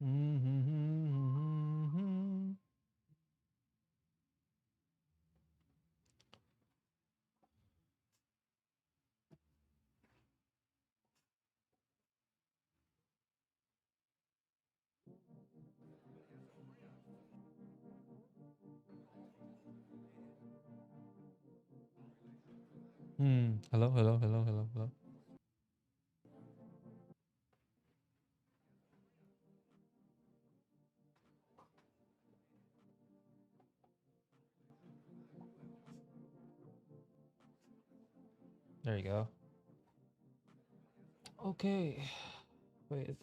Mm-hmm. Hello, hello, hello, hello, hello. There you go. Okay. Wait.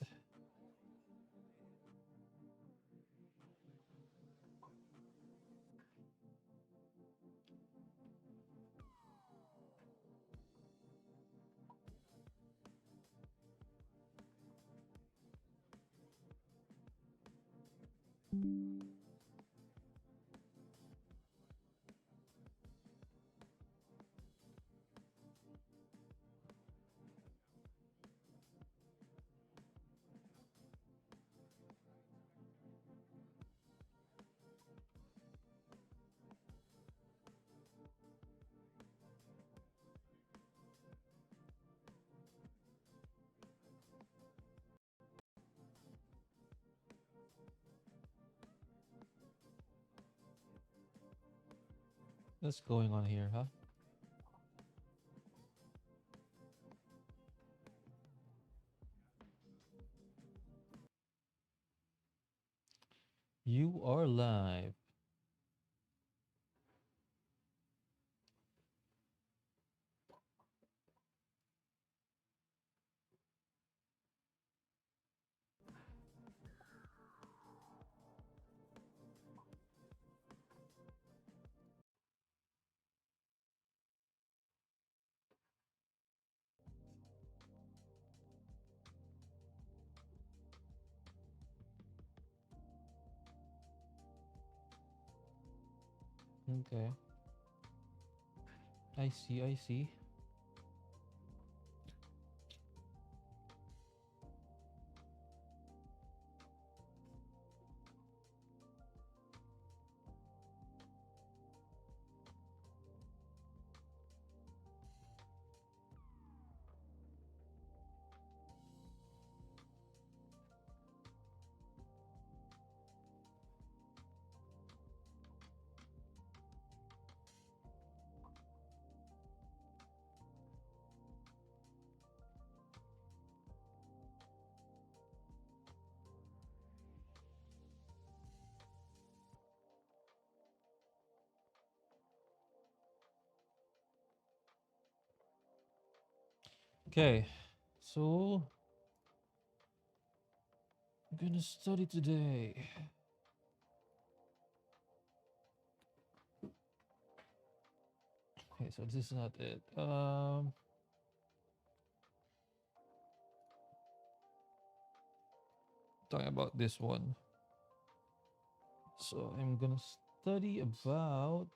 What's going on here, huh? You are live. Okay. I see, I see. Okay. So, I'm gonna study today. Okay, so this is not it. Talking about this one. So I'm gonna study about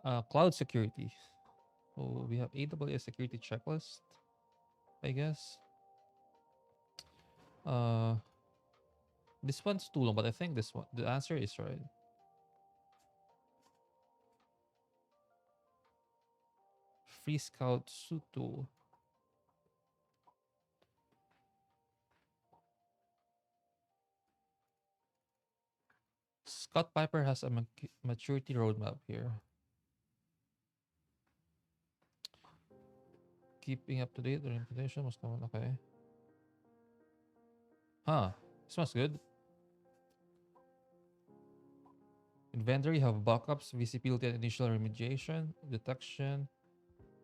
uh, cloud security. So we have AWS security checklist, I guess. Uh, this one's too long, but I think this one, the answer is right. Free Scout suit tool. Scott Piper has a maturity roadmap here. Keeping up to date, the reputation was common. Okay. Huh. This one's good. Inventory have backups, visibility and initial remediation, detection,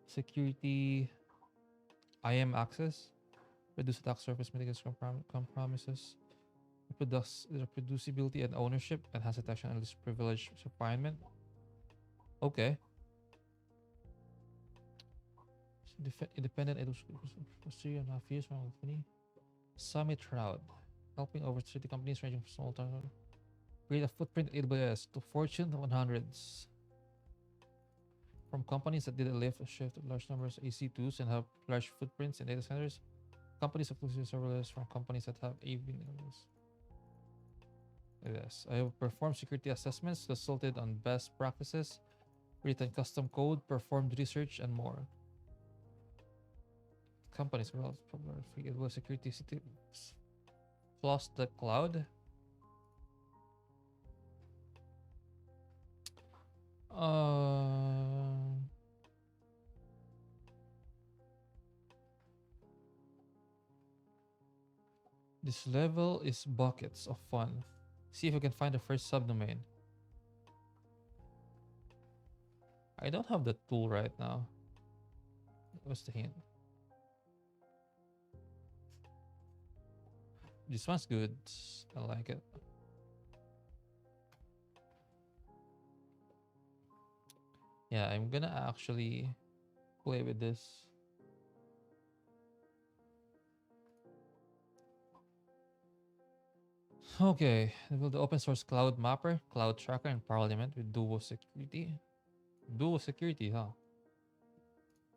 security, IM access, reduce attack surface, mitigates compromises, reproducibility and ownership, enhance detection and least privilege refinement. Okay. Independent 3.5 years from company. Summit Route, helping over 30 companies ranging from small to create a footprint at AWS to Fortune 100s. From companies that did a lift or shift large numbers of AC2s and have large footprints in data centers companies exclusive serverless from companies that have AV. Yes, I have performed security assessments, consulted on best practices, written custom code, performed research, and more. Companies will provide free AWS security plus the cloud. Uh, this level is buckets of fun. See if we can find the first subdomain. I don't have the tool right now. What's the hint? This one's good. I like it. Yeah, I'm gonna actually play with this. Okay, build the open source cloud mapper, cloud tracker, and parliament with duo security. Duo security, huh?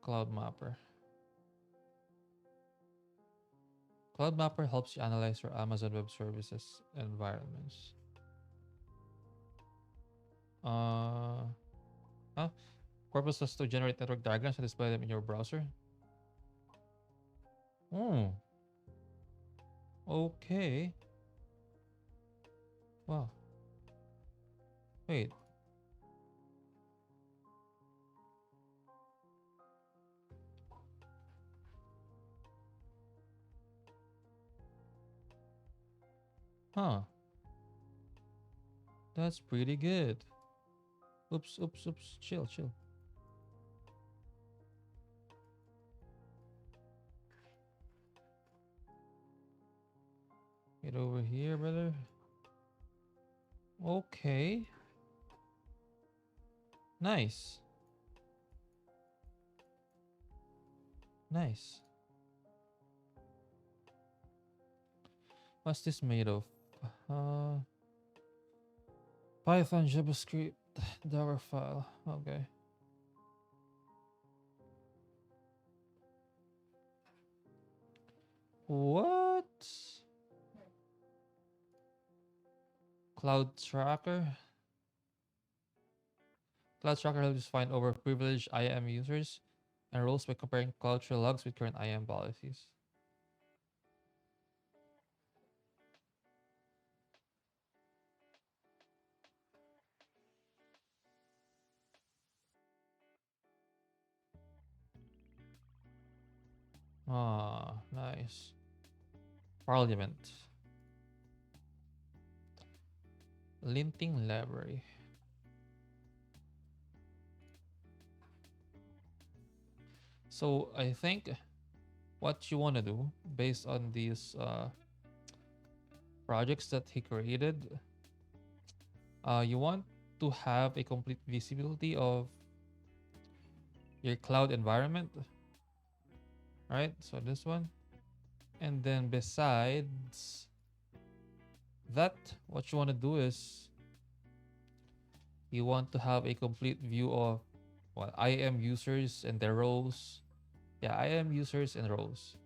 Cloud mapper. Cloud mapper helps you analyze your Amazon Web Services environments. Huh? Purpose is to generate network diagrams and display them in your browser. Oh, okay. Wow. Wait. Huh. That's pretty good. Oops, oops, oops. Chill, chill. Get over here, brother. Okay. Nice. Nice. What's this made of? Uh, Python, JavaScript, Docker file. Okay. What? Cloud tracker? Cloud tracker helps find overprivileged IAM users and roles by comparing Cloudtrail logs with current IAM policies. Ah, nice. Parliament. Linting library. So I think what you want to do based on these projects that he created, you want to have a complete visibility of your cloud environment, right? So this one. And then besides that, what you want to do is you want to have a complete view of what IAM users and their roles. Yeah, IAM users and roles.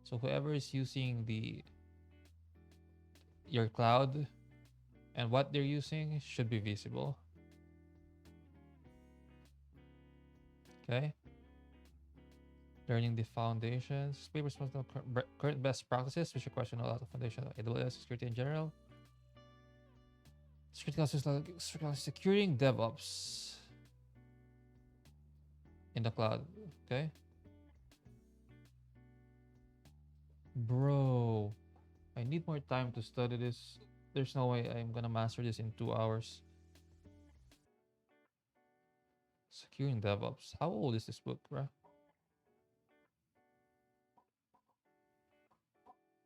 So whoever is using the your cloud and what they're using should be visible. Okay. Learning the foundations. Papers must know current best practices, which requires to know a lot of foundation of AWS security in general. Security classes like securing DevOps in the cloud. Okay. Bro, I need more time to study this. There's no way I'm gonna master this in 2 hours. Securing DevOps. How old is this book, bro?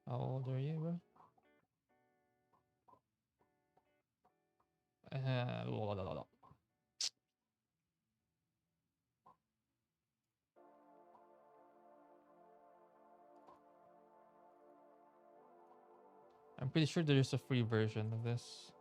How old are you, bro? Uh, I'm pretty sure there's a free version of this.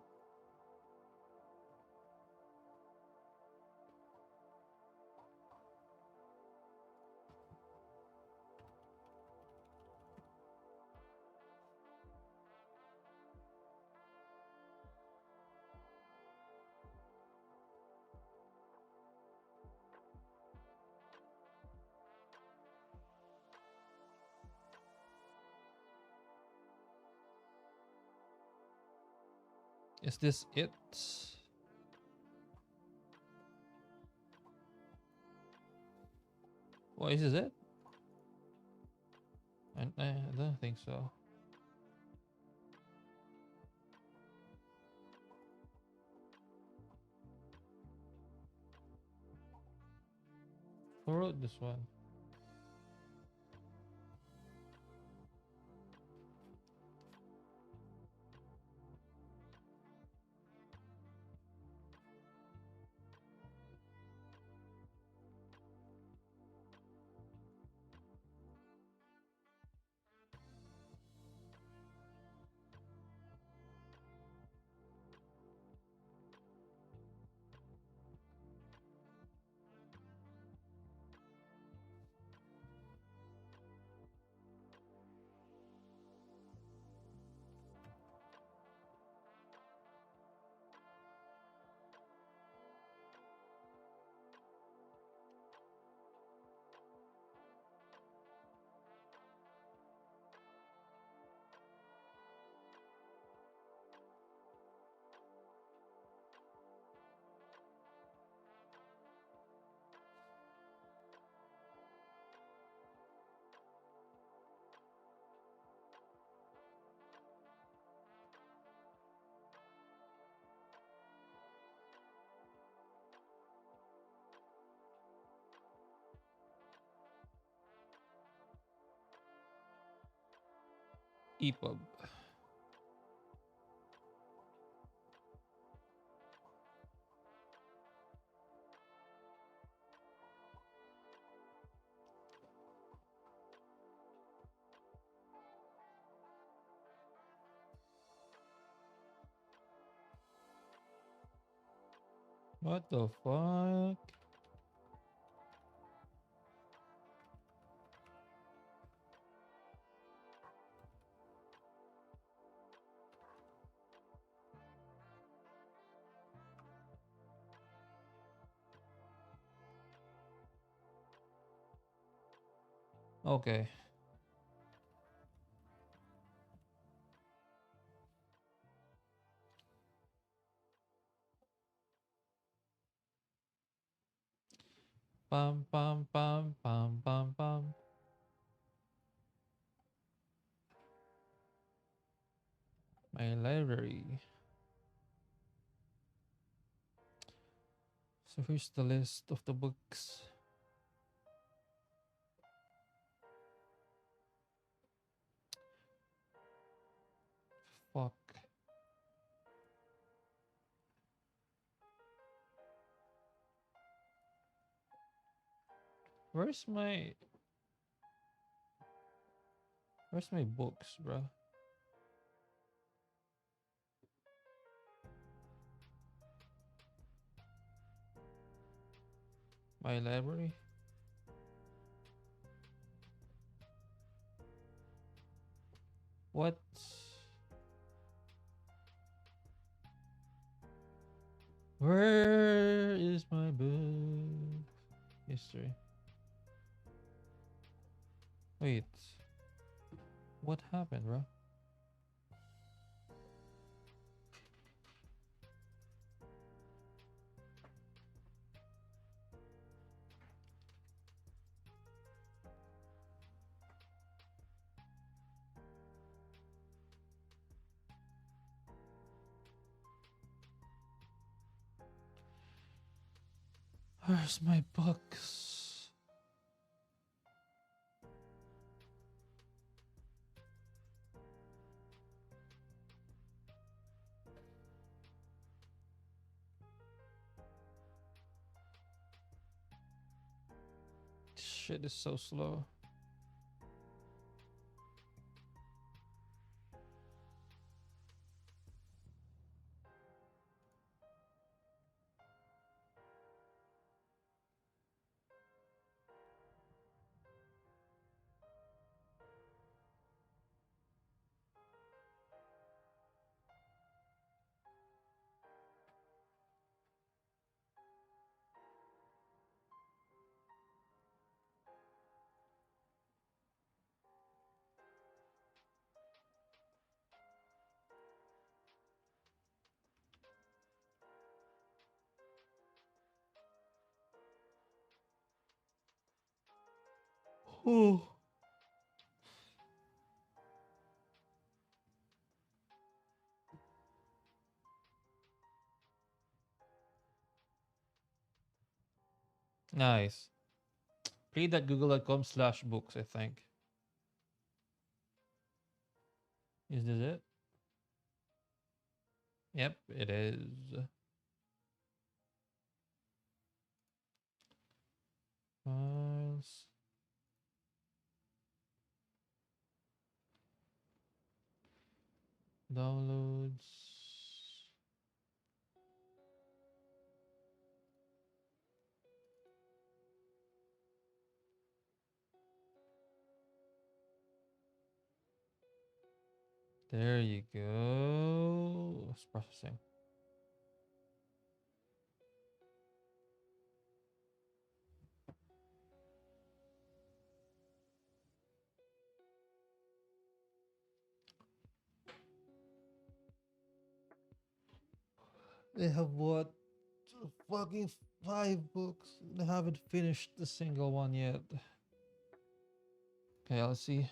Is this it? Well, is this it? I don't think so. Who wrote this one? EPUB. What the fuck? Okay. Pam pam pam pam pam pam. My library. So here's the list of the books. Fuck. Where's my books, bro? My library? What? Where is my book? History. Wait. What happened, bro? Where's my books? Shit is so slow. Oh. Nice. Read.google.com/books, I think. Is this it? Yep, it is. Files. Downloads. There you go. It's processing. They have what? Fucking 5 books. They haven't finished a single one yet. Okay, let's see.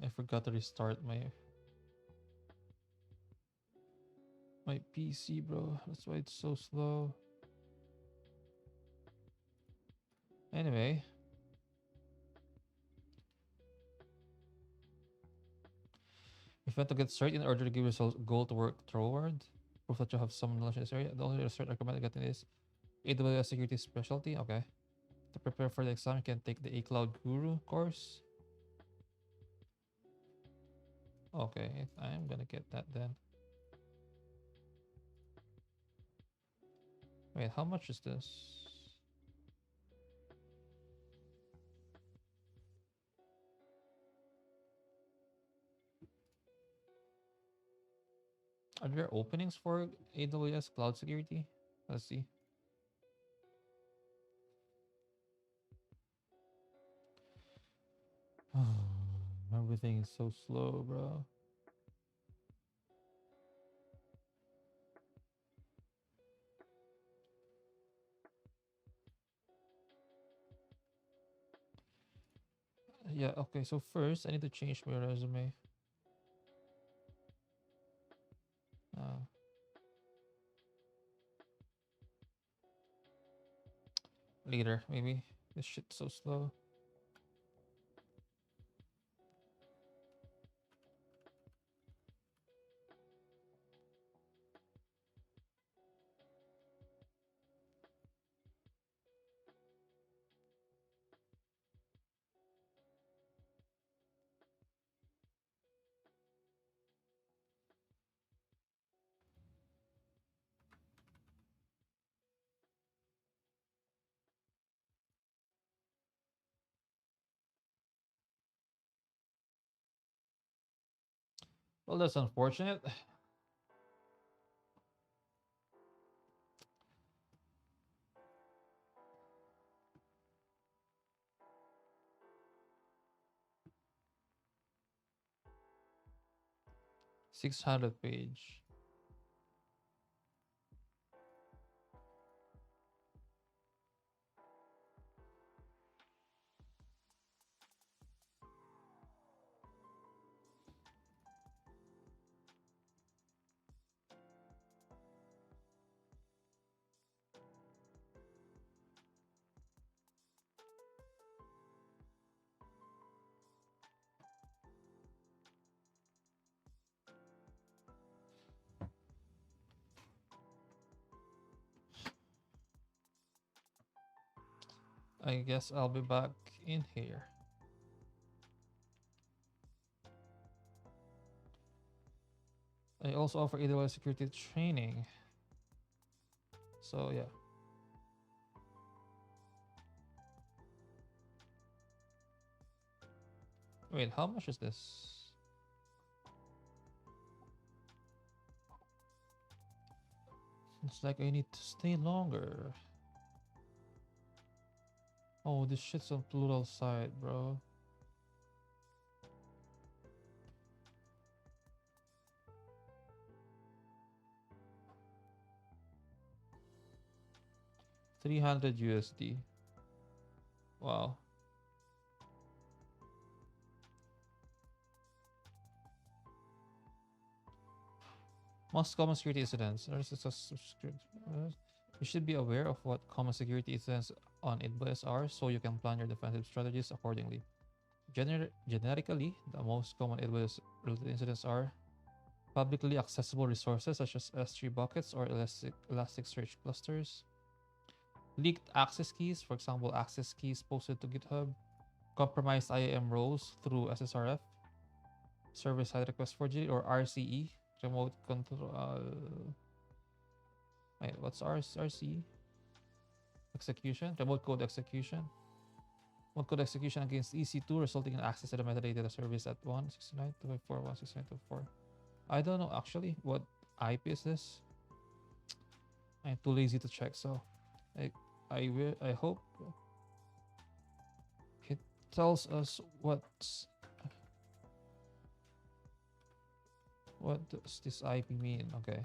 I forgot to restart my PC, bro. That's why it's so slow. Anyway, if you want to get started in order to give yourself goal to work toward, prove that you have some knowledge in this area. The only cert recommended getting is AWS Security Specialty. Okay. To prepare for the exam, you can take the A Cloud Guru course. Okay, I'm gonna get that then. Wait, how much is this? Are there openings for AWS Cloud Security? Let's see. Everything is so slow, bro. Yeah, okay, so first I need to change my resume. Uh, Later, maybe. This shit's so slow. Well, that's unfortunate. 600 page. I guess I'll be back in here. I also offer AWS security training. So yeah. Wait, how much is this? It's like I need to stay longer. Oh, this shit's on plural side, bro. $300. Wow. Most common security incidents. You should be aware of what common security incidents on AWS are so you can plan your defensive strategies accordingly. Generically, the most common AWS related incidents are publicly accessible resources such as S3 buckets or Elasticsearch clusters, leaked access keys, for example, access keys posted to GitHub, compromised IAM roles through SSRF, server side request forgery or RCE, remote control. Wait, what's RCE? Execution, remote code execution. Remote code execution against EC2 resulting in access to the metadata service at 169.254.169.2.4. I don't know actually what IP is this. I'm too lazy to check, so I hope it tells us what does this IP mean. Okay,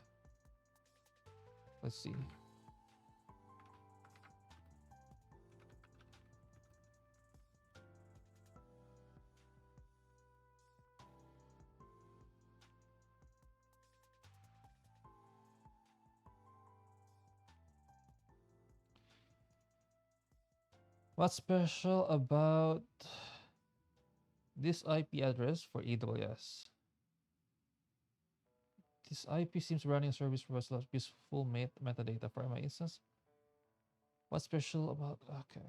let's see. What's special about this IP address for AWS? This IP seems running service provides a lot of useful metadata for my instance. What's special about? Okay.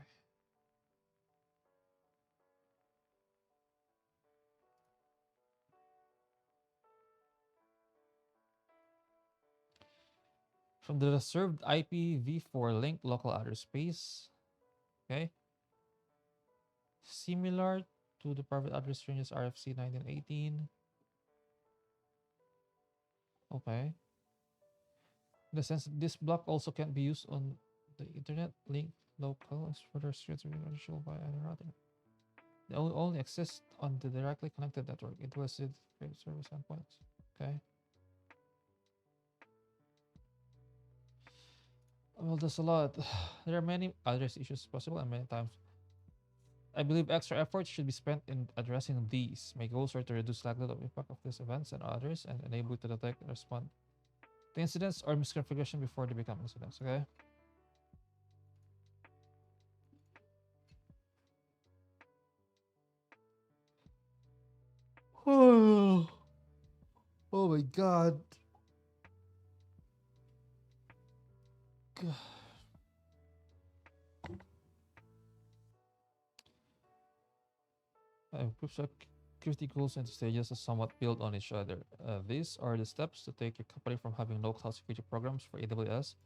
From the reserved IPv4 link local address space. Okay. Similar to the private address ranges RFC 1918. Okay. In the sense that this block also can be used on the internet link local as further restricted by any routing. They only exist on the directly connected network. It was it service endpoints. Okay. Well, there's a lot. There are many address issues possible and many times. I believe extra effort should be spent in addressing these. My goals are to reduce likelihood of impact of these events and others and enable you to detect and respond to incidents or misconfiguration before they become incidents. Okay. Oh, oh my god. Group security goals and stages are somewhat build on each other. These are the steps to take your company from having no cloud security programs for AWS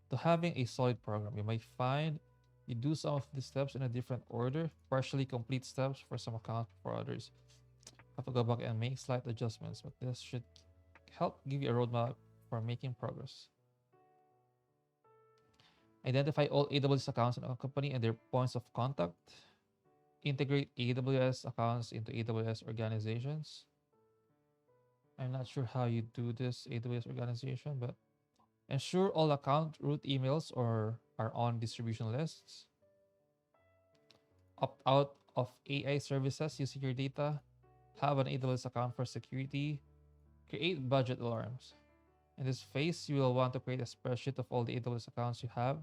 to having a solid program. You might find you do some of these steps in a different order, partially complete steps for some accounts for others. Have to go back and make slight adjustments, but this should help give you a roadmap for making progress. Identify all AWS accounts in a company and their points of contact. Integrate AWS accounts into AWS organizations. I'm not sure how you do this AWS organization, but ensure all account root emails are on distribution lists. Opt out of AI services using your data. Have an AWS account for security. Create budget alarms. In this phase, you will want to create a spreadsheet of all the AWS accounts you have,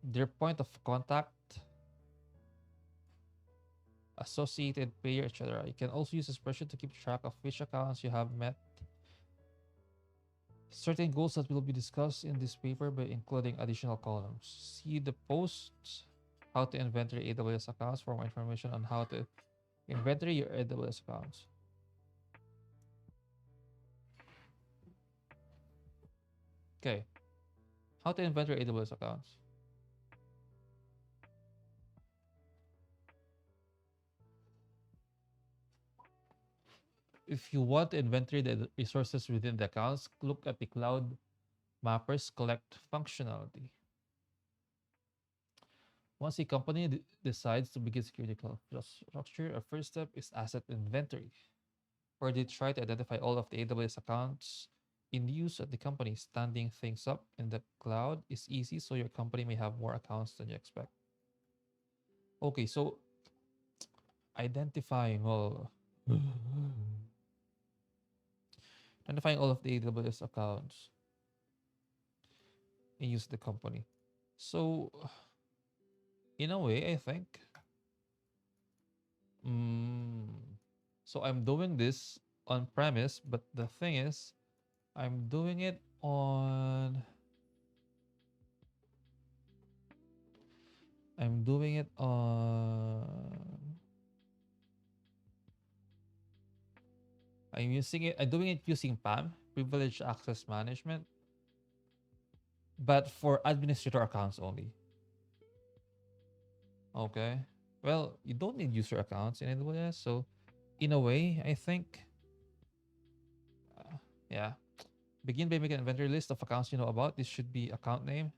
their point of contact, associated payer, etc. You can also use a spreadsheet to keep track of which accounts you have met certain goals that will be discussed in this paper by including additional columns. See the posts, how to inventory AWS accounts for more information on how to inventory your AWS accounts. Okay, how to inventory AWS accounts. if you want to inventory the resources within the accounts, look at the cloud mappers collect functionality. Once a company decides to begin security cloud structure, a first step is asset inventory, where they try to identify all of the AWS accounts in use at the company. Standing things up in the cloud is easy, so your company may have more accounts than you expect. Okay, so identifying all identifying all of the AWS accounts in use at the company. So in a way, I think, mm, so I'm doing this on premise, but the thing is, I'm doing it on I'm doing it on I'm doing it using PAM, privileged access management, but for administrator accounts only. Okay. Well, you don't need user accounts in AWS, so in a way, I think, yeah. Begin by making an inventory list of accounts you know about. This should be account name.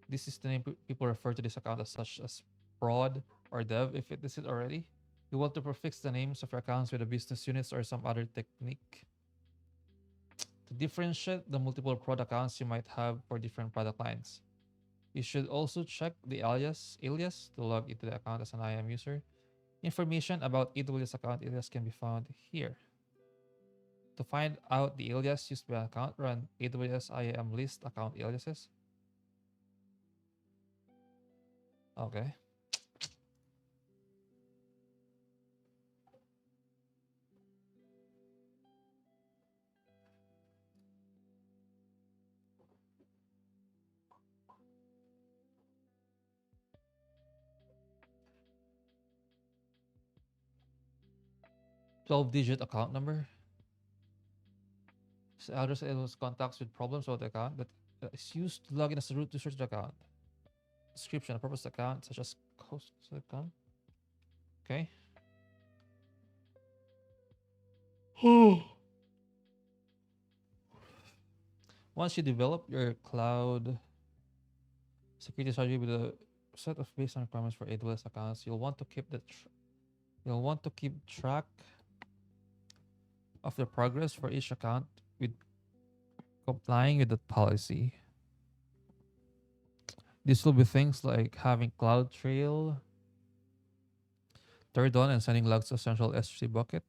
This is the name people refer to this account as, such as prod or dev if it isn't already. You want to prefix the names of your accounts with the business units or some other technique to differentiate the multiple prod accounts you might have for different product lines. You should also check the alias to log into the account as an IAM user. Information about AWS account alias can be found here. To find out the alias used by an account, run AWS IAM list account aliases. Okay. 12-digit account number. So address AWS contacts with problems about the account that is used to log in as a root to search the account. Description, a purpose account such as host account. Okay. Once you develop your cloud security strategy with a set of baseline requirements for AWS accounts, you'll want to keep track of the progress for each account with complying with that policy. This will be things like having CloudTrail turned on and sending logs to central S3 bucket,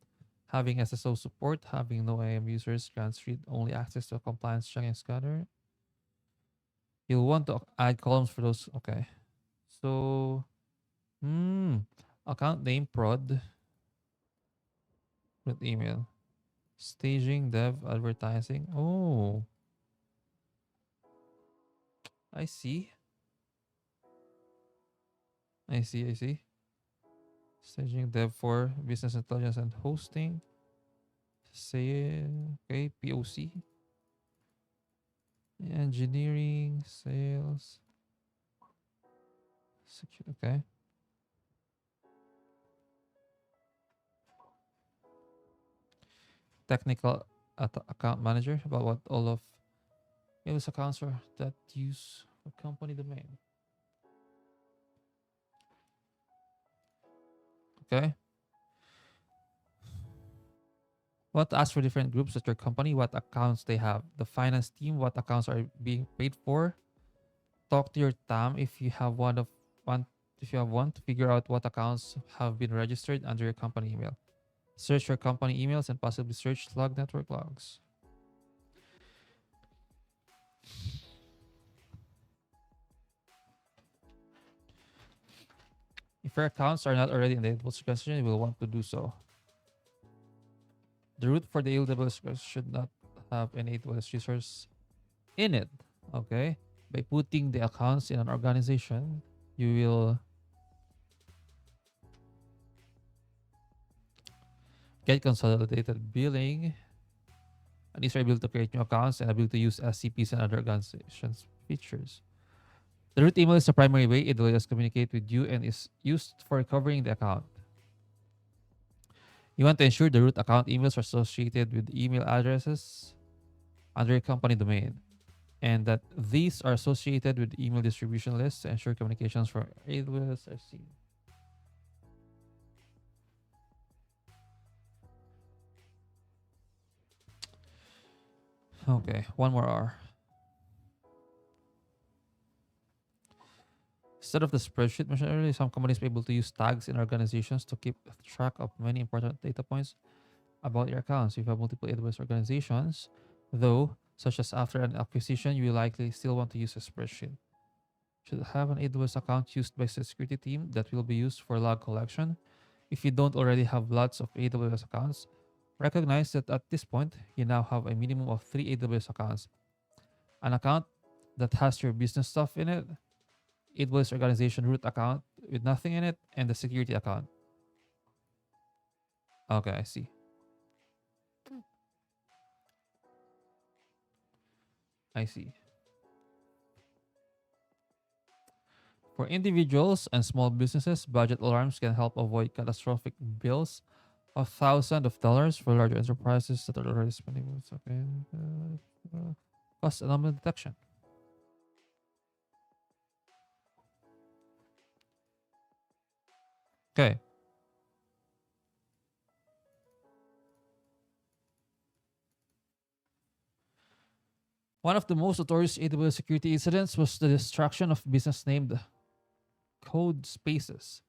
having SSO support, having no IAM users grants read only access to a compliance checking scanner. You'll want to add columns for those. Okay. So, account name prod with email. Staging, dev, advertising. Oh, I see. I see. Staging, dev for business intelligence and hosting. Say, okay, POC. Engineering, sales. Okay. Technical account manager about what all of those accounts are that use a company domain. Okay. What to ask for different groups at your company, what accounts they have, the finance team, what accounts are being paid for. Talk to your TAM if you have one to figure out what accounts have been registered under your company email. Search your company emails and possibly search log network logs. If your accounts are not already in the AWS organization, you will want to do so. The root for the AWS should not have any AWS resource in it. Okay. By putting the accounts in an organization, you will get consolidated billing, and these are able to create new accounts and able to use SCPs and other organizations features. The root email is the primary way AWS communicate with you and is used for recovering the account. You want to ensure the root account emails are associated with email addresses under your company domain, and that these are associated with email distribution lists to ensure communications from AWS are seen. Okay, one more hour. Instead of the spreadsheet mentioned earlier, some companies are able to use tags in organizations to keep track of many important data points about your accounts. If you have multiple AWS organizations, though, such as after an acquisition, you will likely still want to use a spreadsheet. Should have an AWS account used by the security team that will be used for log collection. If you don't already have lots of AWS accounts, recognize that at this point, you now have a minimum of 3 AWS accounts. An account that has your business stuff in it, AWS organization root account with nothing in it, and the security account. Okay, I see. I see. For individuals and small businesses, budget alarms can help avoid catastrophic bills of thousands of dollars. For larger enterprises that are already spending. Okay. Cost anomaly detection. Okay. One of the most notorious AWS security incidents was the destruction of business named Code Spaces.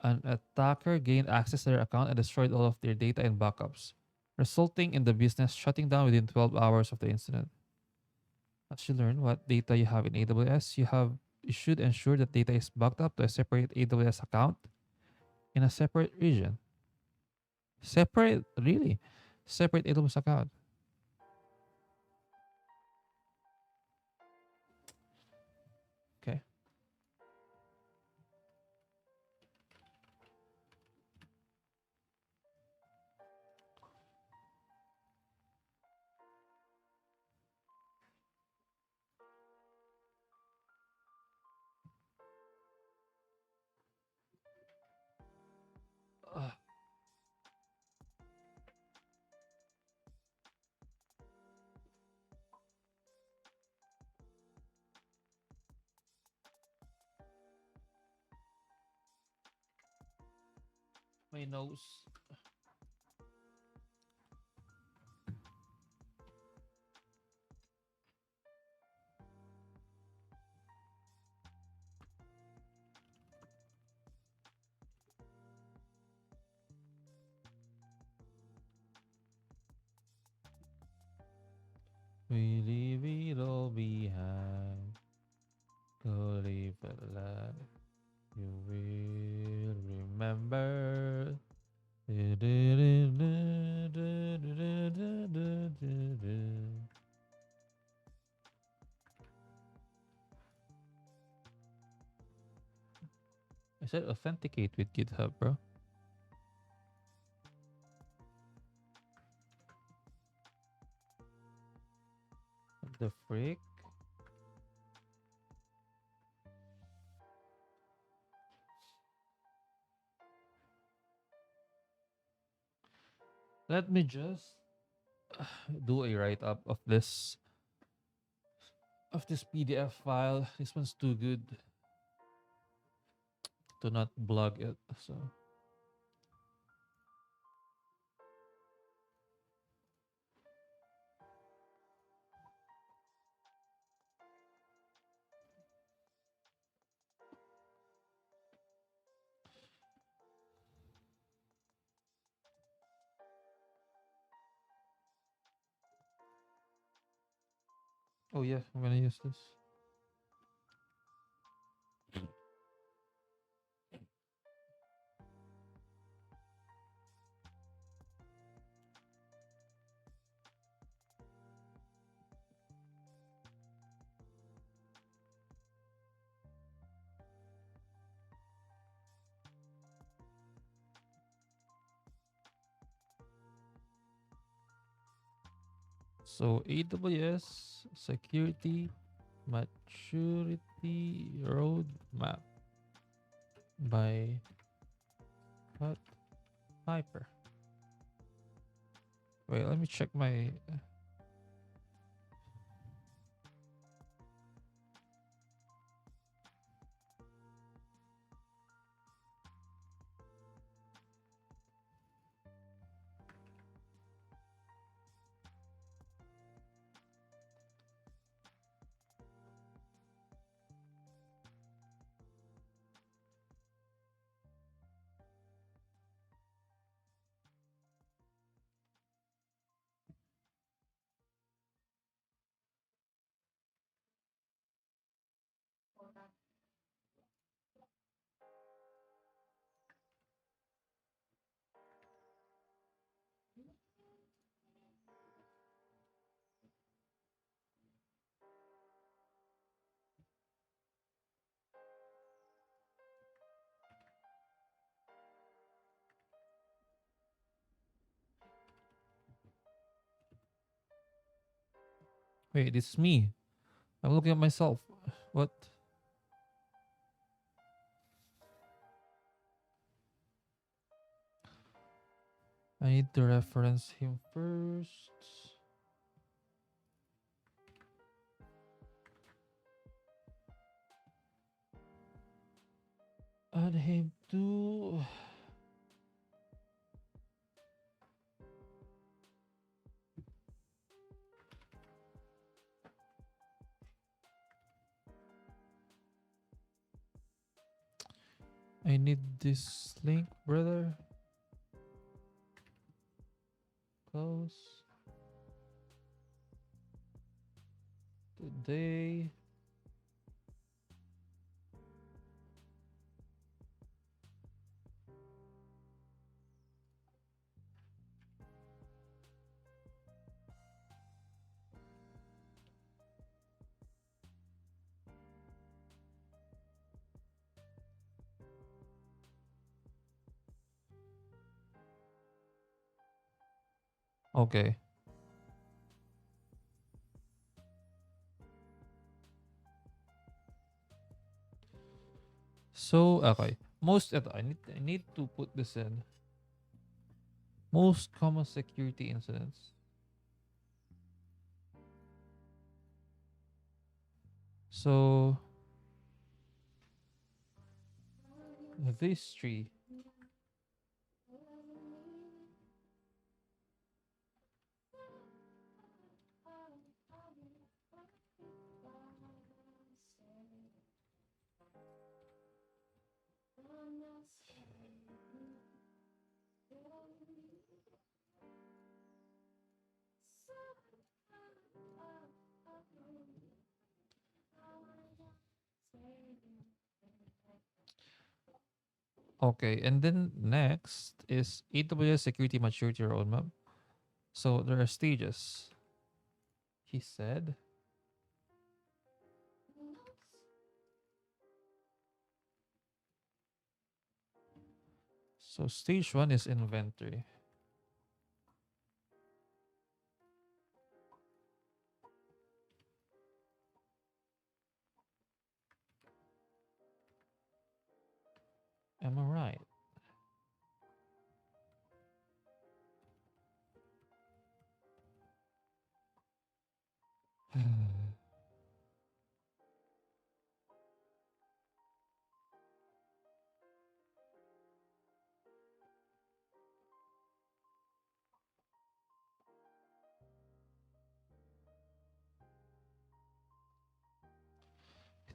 An attacker gained access to their account and destroyed all of their data and backups, resulting in the business shutting down within 12 hours of the incident. As you learn what data you have in AWS, you should ensure that data is backed up to a separate AWS account in a separate region. Separate, really? Separate AWS account. Okay. Uh, my nose. We leave it all behind. Go live a life you will remember. I said authenticate with GitHub, bro. What the freak? Let me just do a write up of this PDF file. This one's too good to not blog it. So oh yeah, I'm gonna use this. So AWS security maturity roadmap by Pat Piper. Wait, let me check my. Wait, it's me. I'm looking at myself. What? I need to reference him first. Add him to. I need this link, brother. Close. Today. Okay. So okay. I need to put this in. Most common security incidents. So this tree. Okay, and then next is AWS security maturity roadmap. So there are stages. He said. So stage one is inventory. Am I right? I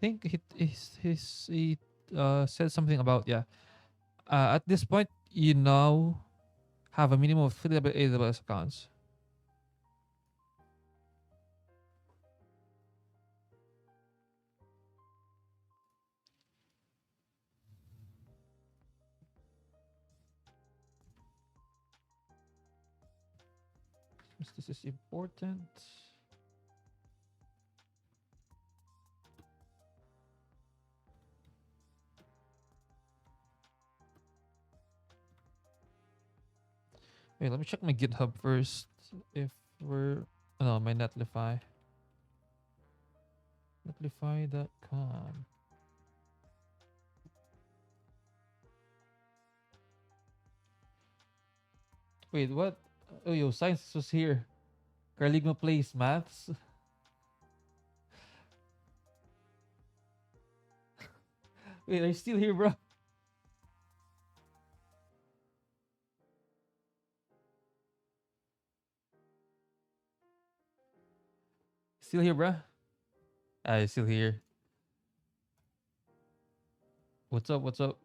think he said something about, yeah. At this point, you now have a minimum of 3 AWS accounts. This is important. Wait, let me check my GitHub first. If we're no, my Netlify. Netlify.com. Wait, what? Oh, yo, science was here. Carligma plays maths. Wait, are you still here, bro? Still here, bro? Ah, you're still here. What's up? What's up?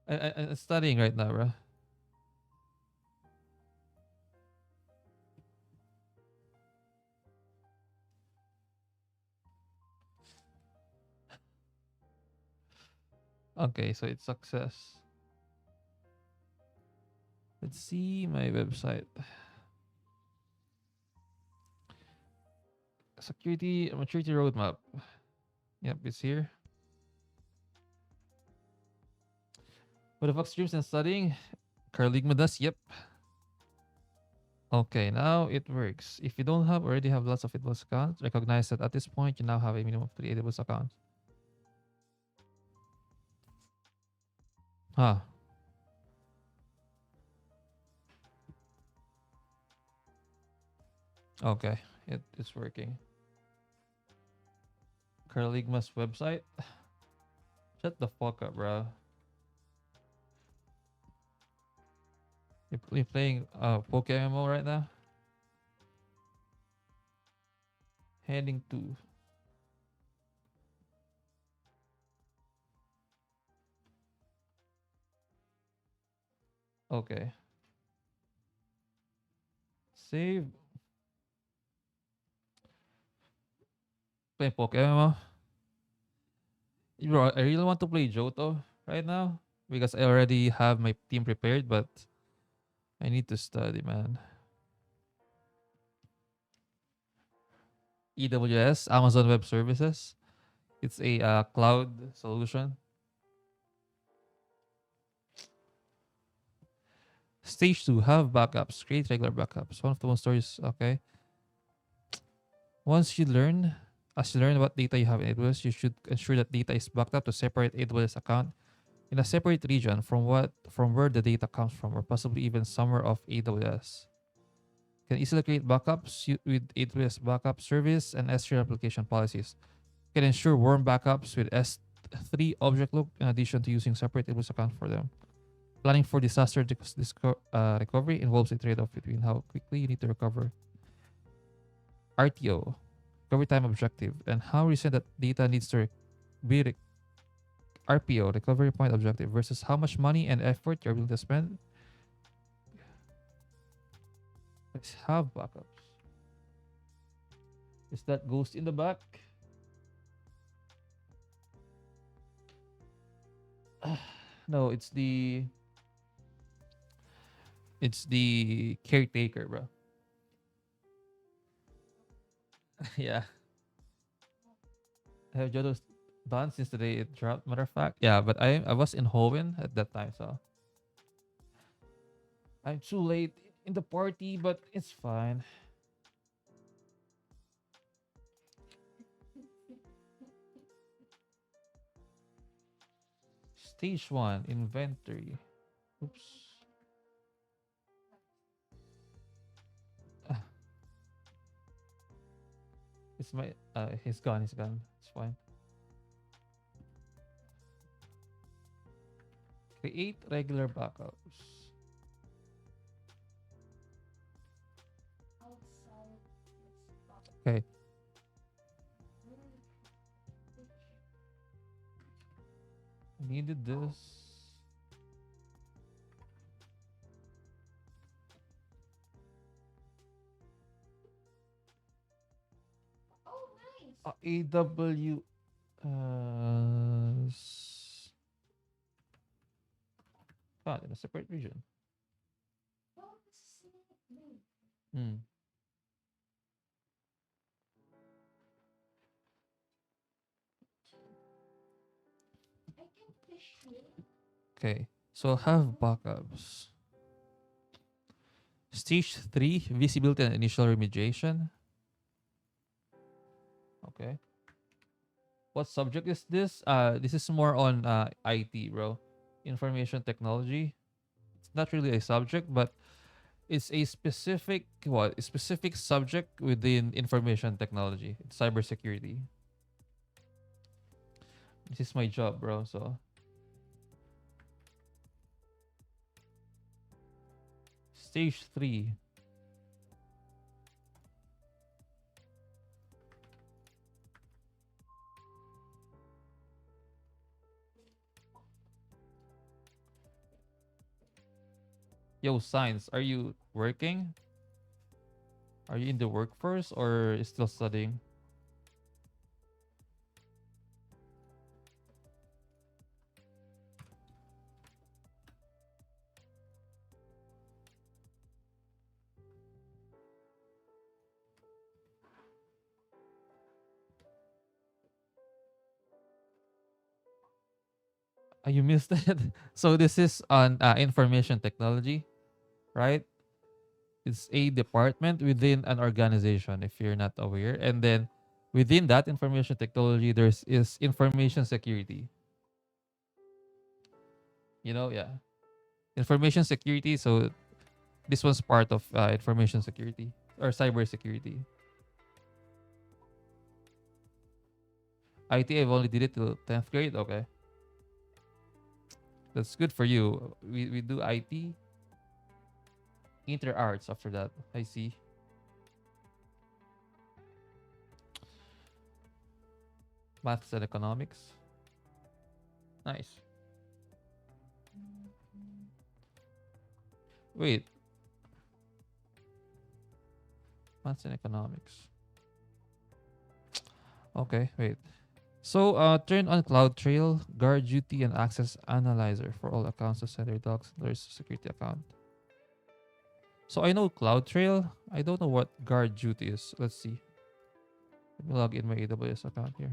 I'm studying right now, bro. Okay, so it's success. Let's see my website. Security maturity roadmap. Yep, it's here. What the fuck streams and studying? Carligma does. Yep. Okay, now it works. If you don't have already have lots of AWS accounts, recognize that at this point you now have a minimum of 3 AWS accounts. Huh. Okay, it's working. Carligma's website. Shut the fuck up, bro. You're playing PokeMMO right now? Heading to. Okay. Save. Playing PokeMMO. Bro, I really want to play Johto right now because I already have my team prepared, but I need to study, man. EWS, Amazon Web Services. It's a cloud solution. Stage 2, have backups. Create regular backups. One of the one stories, okay. Once you learn, as you learn what data you have in AWS, you should ensure that data is backed up to separate AWS account in a separate region from where the data comes from, or possibly even somewhere off AWS. You can easily create backups with AWS backup service and S3 application policies. You can ensure warm backups with S3 object loop in addition to using separate AWS account for them. Planning for disaster recovery involves a trade-off between how quickly you need to recover RTO, recovery time objective, and how recent that data needs to be RPO, recovery point objective, versus how much money and effort you're willing to spend. Let's have backups. Is that ghost in the back? No, it's the caretaker, bro. Yeah. I have Jodo's done since the day it dropped, matter of fact. Yeah, but I was in Hoenn at that time, so I'm too late in the party, but it's fine. Stage 1, inventory. Oops. Ah, it's my he's gone, he's gone. It's fine. Create regular backups. Okay. Needed this. AW found in a separate region. Hmm. Okay. So have backups. Stage 3, visibility and initial remediation. Okay. What subject is this? This is more on IT, bro. Information technology. It's not really a subject, but it's a specific what? A specific subject within information technology. It's cybersecurity. This is my job, bro. So stage 3. Yo, science, are you working? Are you in the workforce or still studying? You missed it. So this is on information technology, right? It's a department within an organization, if you're not aware. And then within that information technology, there's is information security. Yeah, information security. So this one's part of information security or cyber security. IT, I've only did it till 10th grade. Okay, that's good for you. We do IT, inter arts after that. I see. Maths and economics. Nice. Wait, maths and economics. Okay, wait. So turn on Cloud Trail, guard duty, and access analyzer for all accounts to send your docs. There's a security account. So I know Cloud Trail. I don't know what guard duty is. Let's see. Let me log in my AWS account here.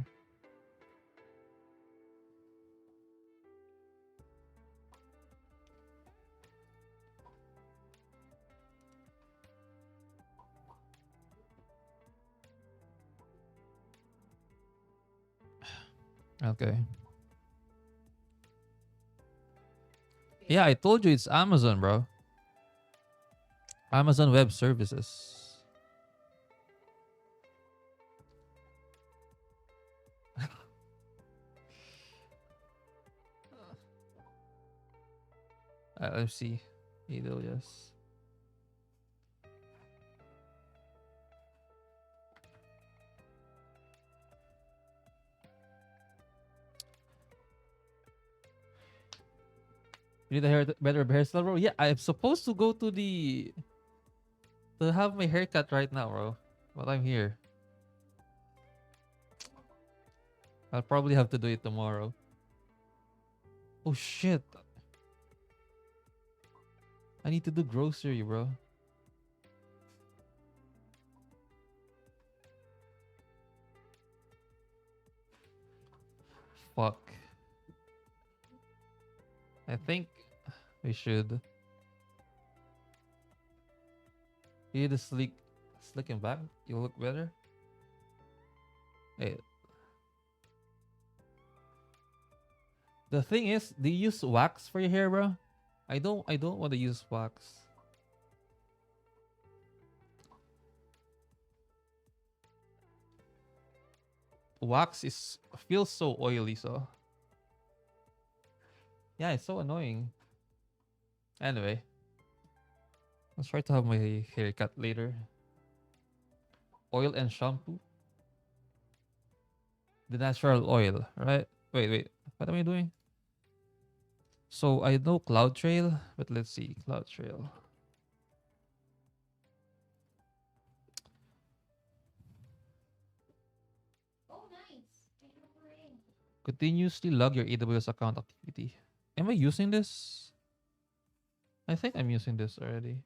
Okay. Yeah, I told you it's Amazon, bro. Amazon Web Services. Let's see. AWS. You need a better hairstyle, bro? Yeah, I'm supposed to go to have my haircut right now, bro. But I'm here. I'll probably have to do it tomorrow. Oh shit. I need to do grocery, bro. Fuck. I think we should. You need to slick him back. You'll look better. Hey, the thing is, do you use wax for your hair, bro? I don't want to use wax. Wax is feels so oily, so yeah, it's so annoying. Anyway, let's try to have my haircut later. Oil and shampoo. The natural oil, right? Wait. What am I doing? So I know Cloud Trail, but let's see. Cloud Trail. Continuously log your AWS account activity. Am I using this? I think I'm using this already.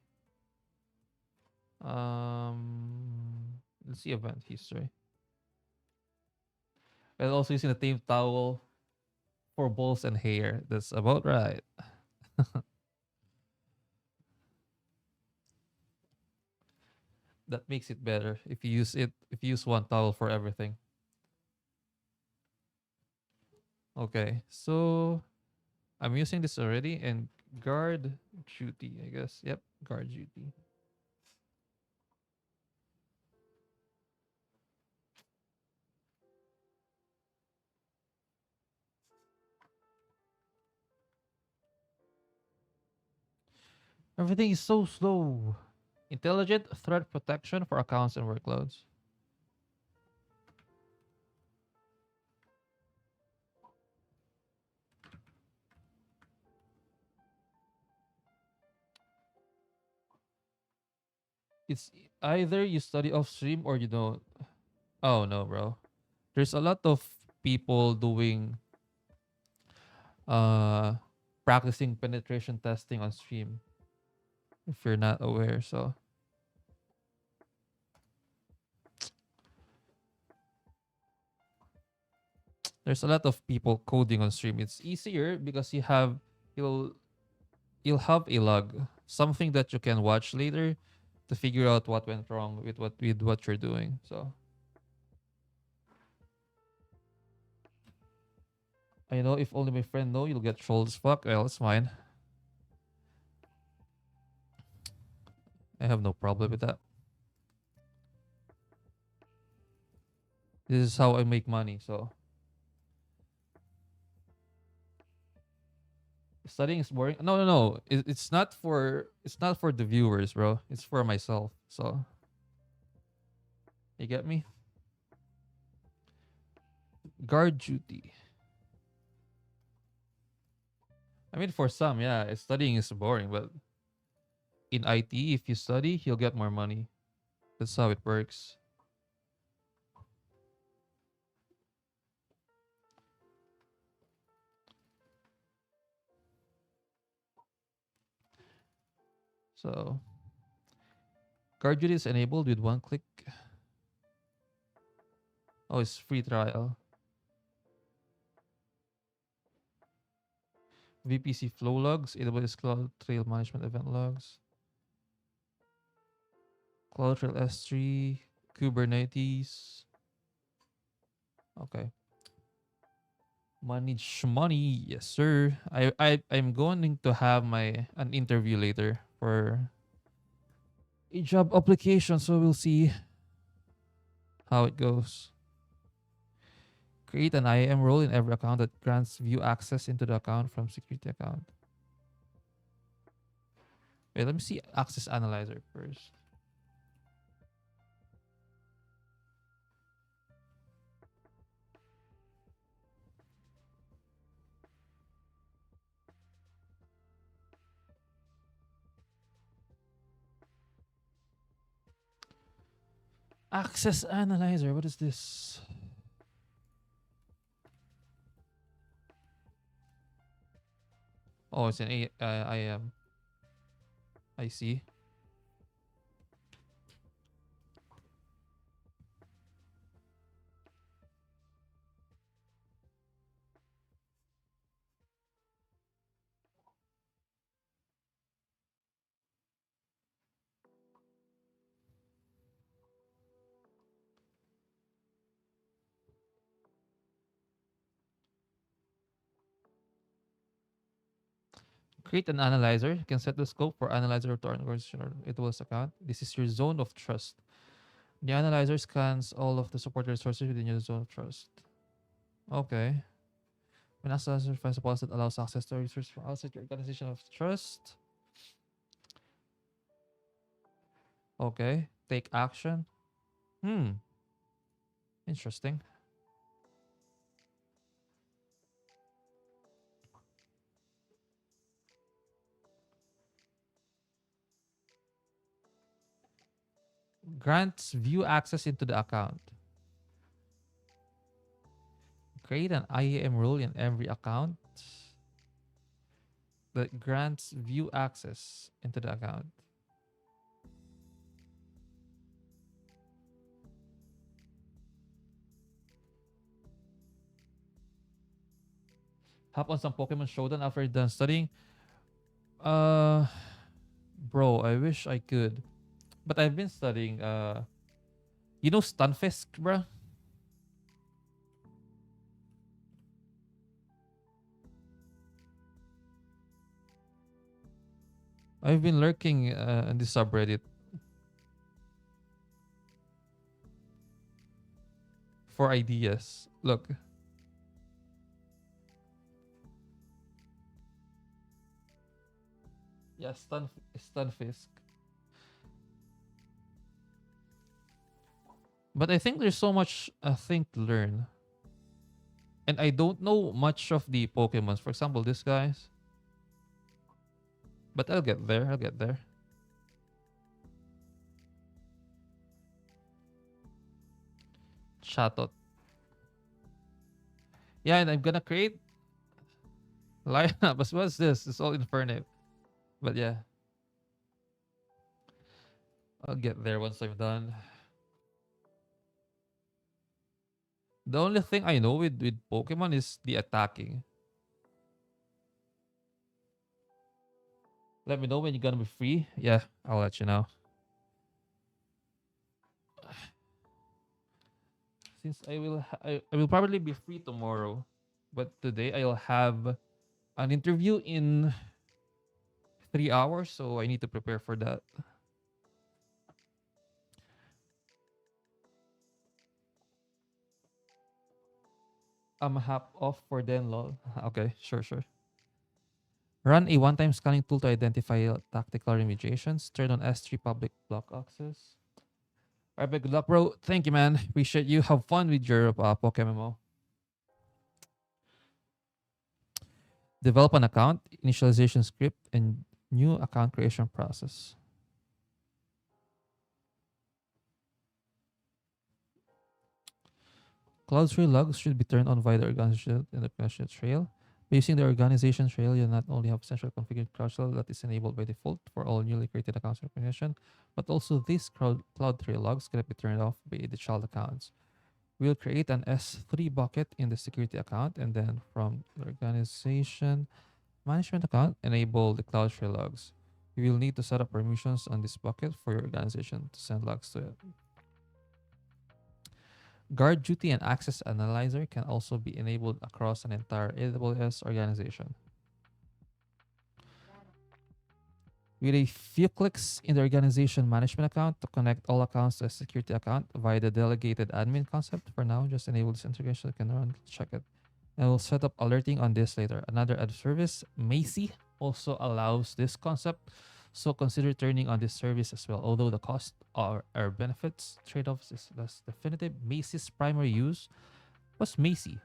Let's see event history. I'm also using the same towel for balls and hair. That's about right. That makes it better if you use one towel for everything. Okay, so I'm using this already and guard duty, I guess. Yep, guard duty. Everything is so slow. Intelligent threat protection for accounts and workloads. It's either you study off stream or you don't. Oh no, bro. There's a lot of people doing uh practicing penetration testing on stream if you're not aware. So there's a lot of people coding on stream. It's easier because you'll you'll have a log, something that you can watch later to figure out what went wrong with what you're doing. So I know if only my friend know you'll get trolled as fuck. Well, it's fine. I have no problem with that. This is how I make money. So studying is boring. No, no, no. It's not for the viewers, bro. It's for myself. So you get me? Guard duty. I mean, for some, yeah, studying is boring, but in IT, if you study, you'll get more money. That's how it works. So guard duty is enabled with one click. Oh, it's free trial. VPC flow logs, AWS Cloud Trail Management event logs, Cloud Trail S3, Kubernetes. Okay. Manage money, yes sir. I'm going to have my an interview later for a job application, so we'll see how it goes. Create an IAM role in every account that grants view access into the account from security account. Wait, let me see access analyzer first. Access analyzer, what is this? Oh, it's an IAM. I see. Create an analyzer. You can set the scope for analyzer to an organization or AWS account. This is your zone of trust. The analyzer scans all of the supported resources within your zone of trust. Okay. When analyzer finds a policy that allows access to resources from outside your organization of trust. Okay. Take action. Hmm. Interesting. Grants view access into the account. Create an IAM role in every account that grants view access into the account. Hop on some Pokemon Showdown after you're done studying. Uh, bro, I wish I could, but I've been studying. You know Stunfisk, bro? I've been lurking in this subreddit for ideas. Look, yeah, Stunfisk. But I think there's so much thing to learn, and I don't know much of the Pokemons. For example, this guys. But I'll get there. I'll get there. Chatot. Yeah, and I'm gonna create lineup. But what's this? It's all Infernape. But yeah, I'll get there once I'm done. The only thing I know with Pokemon is the attacking. Let me know when you're gonna be free. Yeah, I'll let you know. Since I will probably be free tomorrow, but today I'll have an interview in 3 hours, so I need to prepare for that. I'm hop off for then, lol. Okay, sure, sure. Run a one-time scanning tool to identify tactical remediations. Turn on S3 public block access. Alright, good luck, bro. Thank you, man. Appreciate you. Have fun with your PokeMMO. Develop an account, initialization script, and new account creation process. Cloud Trail logs should be turned on via the organization in the organization trail. By using the organization trail, you'll not only have central configured Cloud Trail that is enabled by default for all newly created accounts organization, but also these Cloud Trail logs can be turned off by the child accounts. We'll create an S3 bucket in the security account, and then from the organization management account, enable the Cloud Trail logs. You will need to set up permissions on this bucket for your organization to send logs to it. Guard Duty and Access Analyzer can also be enabled across an entire AWS organization. With a few clicks in the organization management account to connect all accounts to a security account via the delegated admin concept, for now, just enable this integration. You can run, check it. And we'll set up alerting on this later. Another ad service, Macy, also allows this concept. So consider turning on this service as well. Although the cost or benefits trade-offs is less definitive, Macy's primary use was Macy.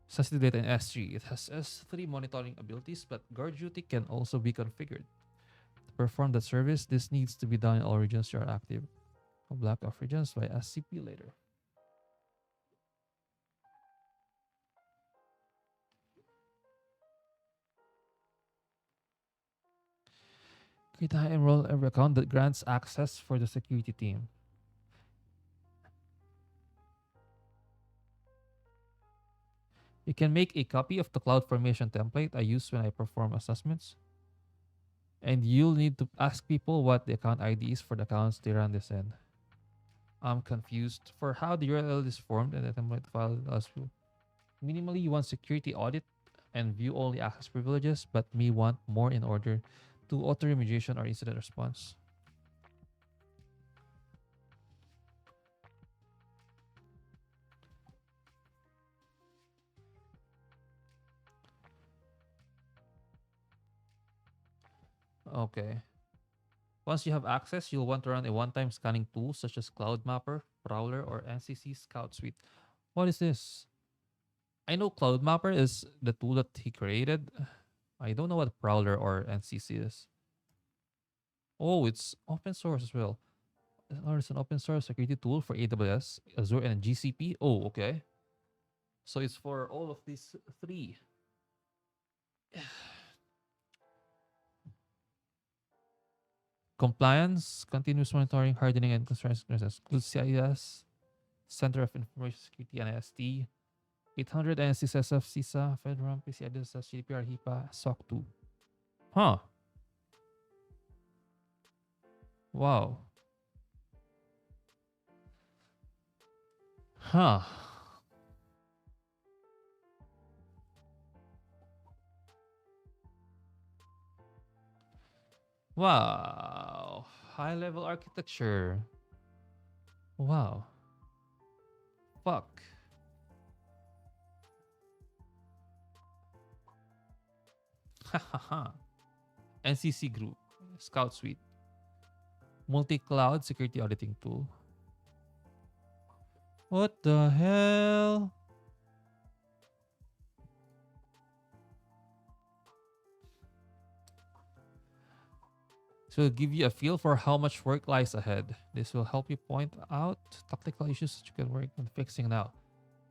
Sensitive data in S3. It has S3 monitoring abilities, but guard duty can also be configured. To perform that service, this needs to be done in all regions you are active. Block off regions by SCP later. Create a high enroll every account that grants access for the security team. You can make a copy of the CloudFormation template I use when I perform assessments. And you'll need to ask people what the account ID is for the accounts they run this in. I'm confused for how the URL is formed and the template file allows you. Minimally, you want security audit and view only access privileges, but may want more in order to auto remediation or incident response. Okay. Once you have access, you'll want to run a one-time scanning tool such as Cloud Mapper, Prowler, or NCC Scout Suite. What is this? I know Cloud Mapper is the tool that he created. I don't know what Prowler or NCC is. Oh, it's open source as well. It's an open source security tool for AWS, Azure, and GCP. Oh, okay. So it's for all of these three. Compliance, continuous monitoring, hardening, and constraints includes CIS, Center of Information Security, NIST, 800 NSCSF, CISA, FedRAMP, PCI DSS, GDPR, HIPAA, SOC 2. Huh. Wow. Huh. Wow. High level architecture. Wow. Fuck. Hahaha. NCC Group. Scout Suite. Multi-cloud security auditing tool. What the hell? This will give you a feel for how much work lies ahead. This will help you point out technical issues that you can work on fixing now.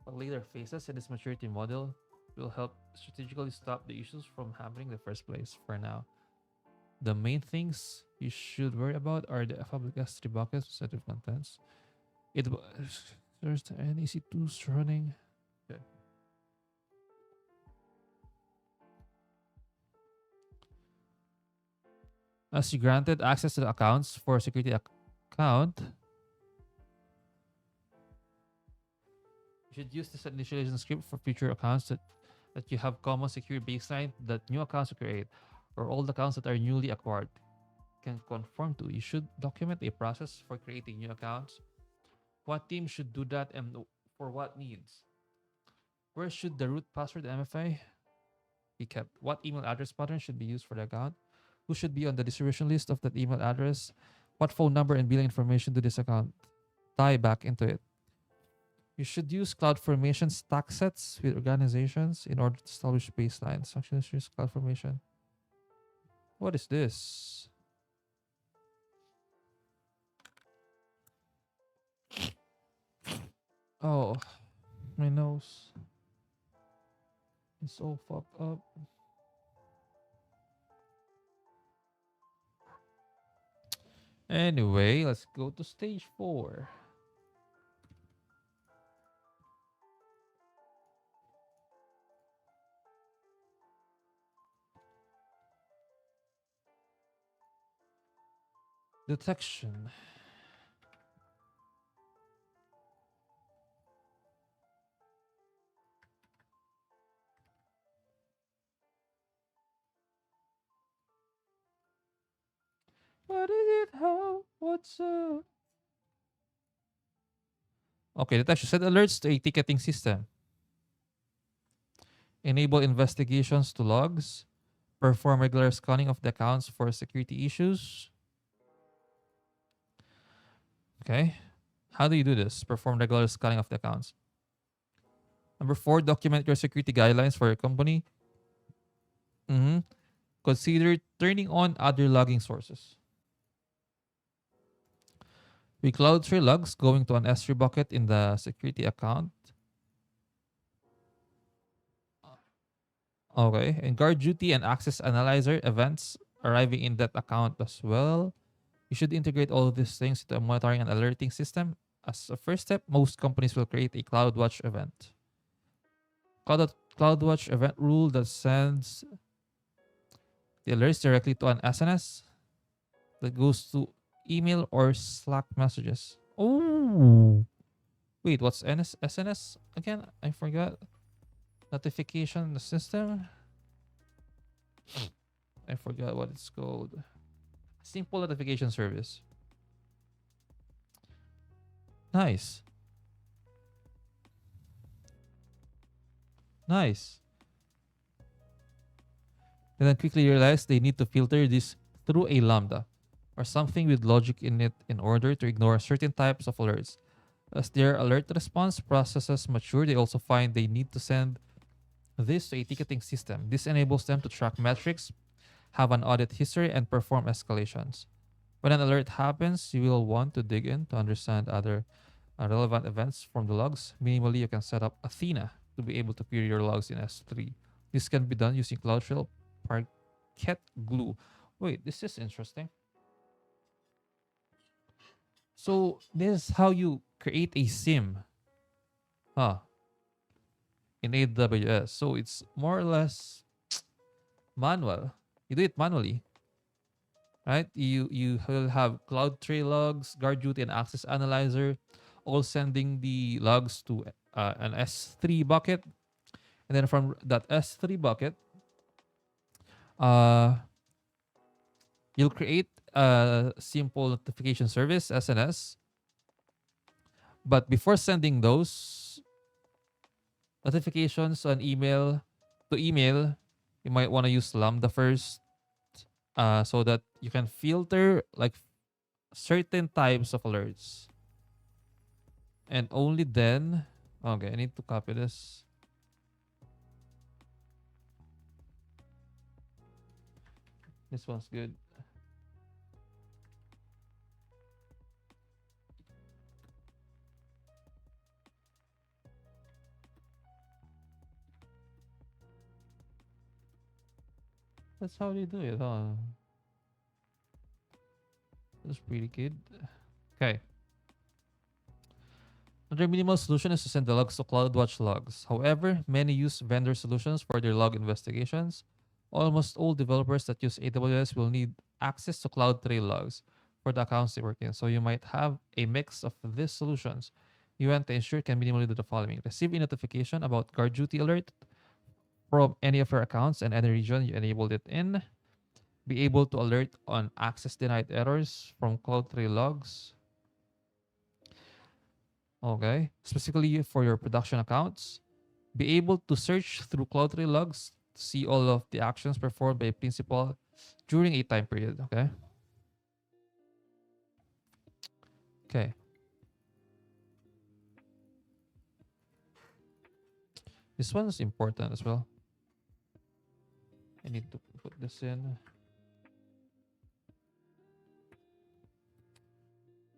But later phases in this maturity model will help strategically stop the issues from happening in the first place. For now, the main things you should worry about are the public S3 buckets, set of contents. There's the NEC2s running. Okay. As you granted access to the accounts for a security account, you should use this initialization script for future accounts that you have common secure baseline that new accounts will create, or all the accounts that are newly acquired can conform to. You should document a process for creating new accounts. What team should do that and for what needs? Where should the root password MFA be kept? What email address pattern should be used for the account? Who should be on the distribution list of that email address? What phone number and billing information do this account tie back into it? You should use CloudFormation stack sets with organizations in order to establish baselines. Actually, let's use CloudFormation. What is this? Oh, my nose. It's all fucked up. Anyway, let's go to stage 4. Detection. What is it? How? What's up? Okay, detection. Set alerts to a ticketing system. Enable investigations to logs. Perform regular scanning of the accounts for security issues. Okay. How do you do this? Perform regular scanning of the accounts. Number 4, document your security guidelines for your company. Consider turning on other logging sources. We Cloudflare logs going to an S3 bucket in the security account. Okay. And guard duty and access analyzer events arriving in that account as well. You should integrate all of these things into a monitoring and alerting system. As a first step, most companies will create a CloudWatch event. CloudWatch event rule that sends the alerts directly to an SNS that goes to email or Slack messages. Oh, wait, what's SNS again? I forgot. Notification system. I forgot what it's called. Simple notification service. Nice. Nice. And then quickly realize they need to filter this through a lambda or something with logic in it in order to ignore certain types of alerts. As their alert response processes mature, they also find they need to send this to a ticketing system. This enables them to track metrics, have an audit history, and perform escalations. When an alert happens, you will want to dig in to understand other relevant events from the logs. Minimally, you can set up Athena to be able to query your logs in S3. This can be done using CloudTrail Parquet Glue. Wait, this is interesting. So this is how you create a SIM, huh? In AWS. So it's more or less manual. You do it manually, right? You will have CloudTrail logs, guard duty, and access analyzer, all sending the logs to an S3 bucket, and then from that S3 bucket, uh, You'll create a simple notification service, SNS, but before sending those notifications on email to email, you might want to use Lambda first, so that you can filter like certain types of alerts. And only then, okay, I need to copy this. This one's good. That's how they do it, huh? That's pretty good. Okay. Another minimal solution is to send the logs to CloudWatch logs. However, many use vendor solutions for their log investigations. Almost all developers that use AWS will need access to CloudTrail logs for the accounts they work in. So you might have a mix of these solutions. You want to ensure can minimally do the following: receive a notification about guard duty alert from any of your accounts and any region you enabled it in. Be able to alert on access denied errors from CloudTrail logs. Okay. Specifically for your production accounts. Be able to search through CloudTrail logs to see all of the actions performed by a principal during a time period. Okay. Okay. This one's important as well. I need to put this in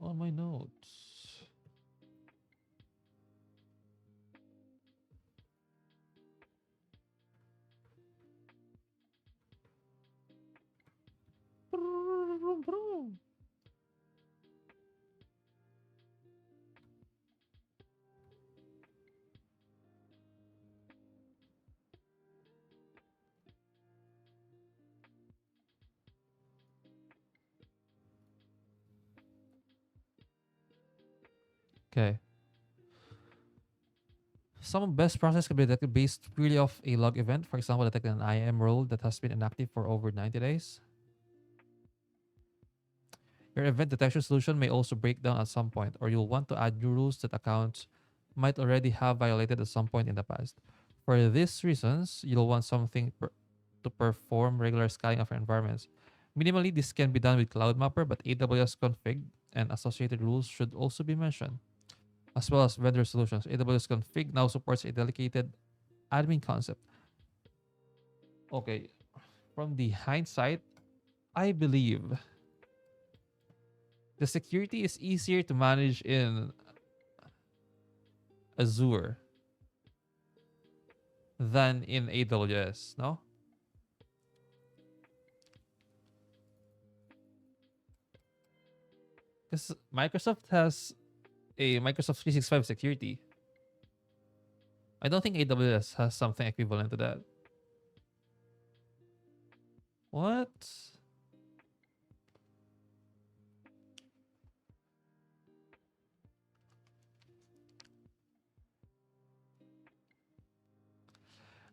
on my notes. Okay. Some best process can be detected based purely off a log event. For example, detecting an IAM role that has been inactive for over 90 days. Your event detection solution may also break down at some point, or you'll want to add new rules that accounts might already have violated at some point in the past. For these reasons, you'll want something to perform regular scanning of your environments. Minimally, this can be done with Cloud Mapper, but AWS config and associated rules should also be mentioned, as well as vendor solutions. AWS config now supports a dedicated admin concept. Okay, from the hindsight, I believe the security is easier to manage in Azure than in AWS, no? Because Microsoft has a Microsoft 365 security. I don't think AWS has something equivalent to that. What?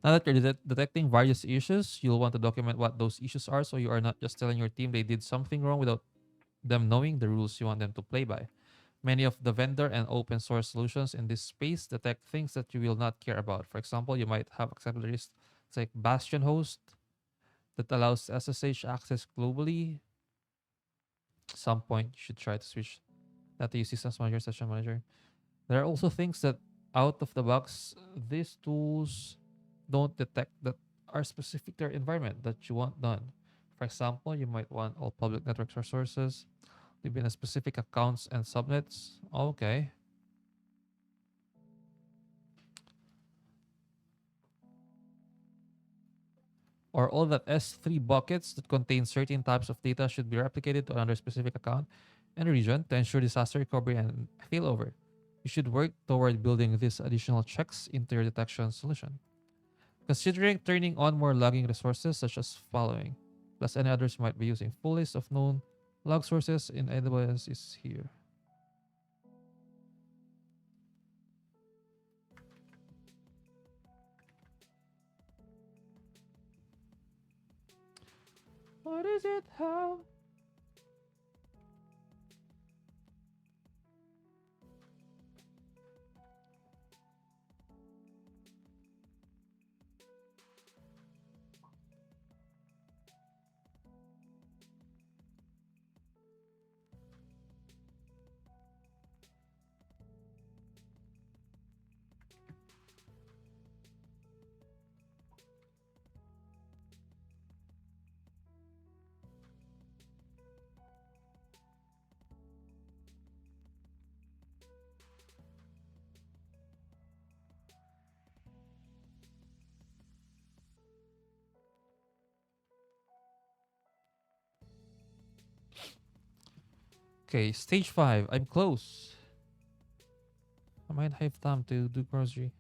Now that you're detecting various issues, you'll want to document what those issues are so you are not just telling your team they did something wrong without them knowing the rules you want them to play by. Many of the vendor and open source solutions in this space detect things that you will not care about. For example, you might have auxiliaries like Bastion Host that allows SSH access globally. At some point, you should try to switch that to use Systems Manager, Session Manager. There are also things that out of the box, these tools don't detect that are specific to your environment that you want done. For example, you might want all public network resources to be in a specific accounts and subnets. Okay. Or all that S3 buckets that contain certain types of data should be replicated to another specific account and region to ensure disaster recovery and failover. You should work toward building these additional checks into your detection solution. Considering turning on more logging resources such as following, plus any others you might be using. Full list of known log sources in AWS is here. What is it? How? Okay, stage 5. I'm close. I might have time to do grocery.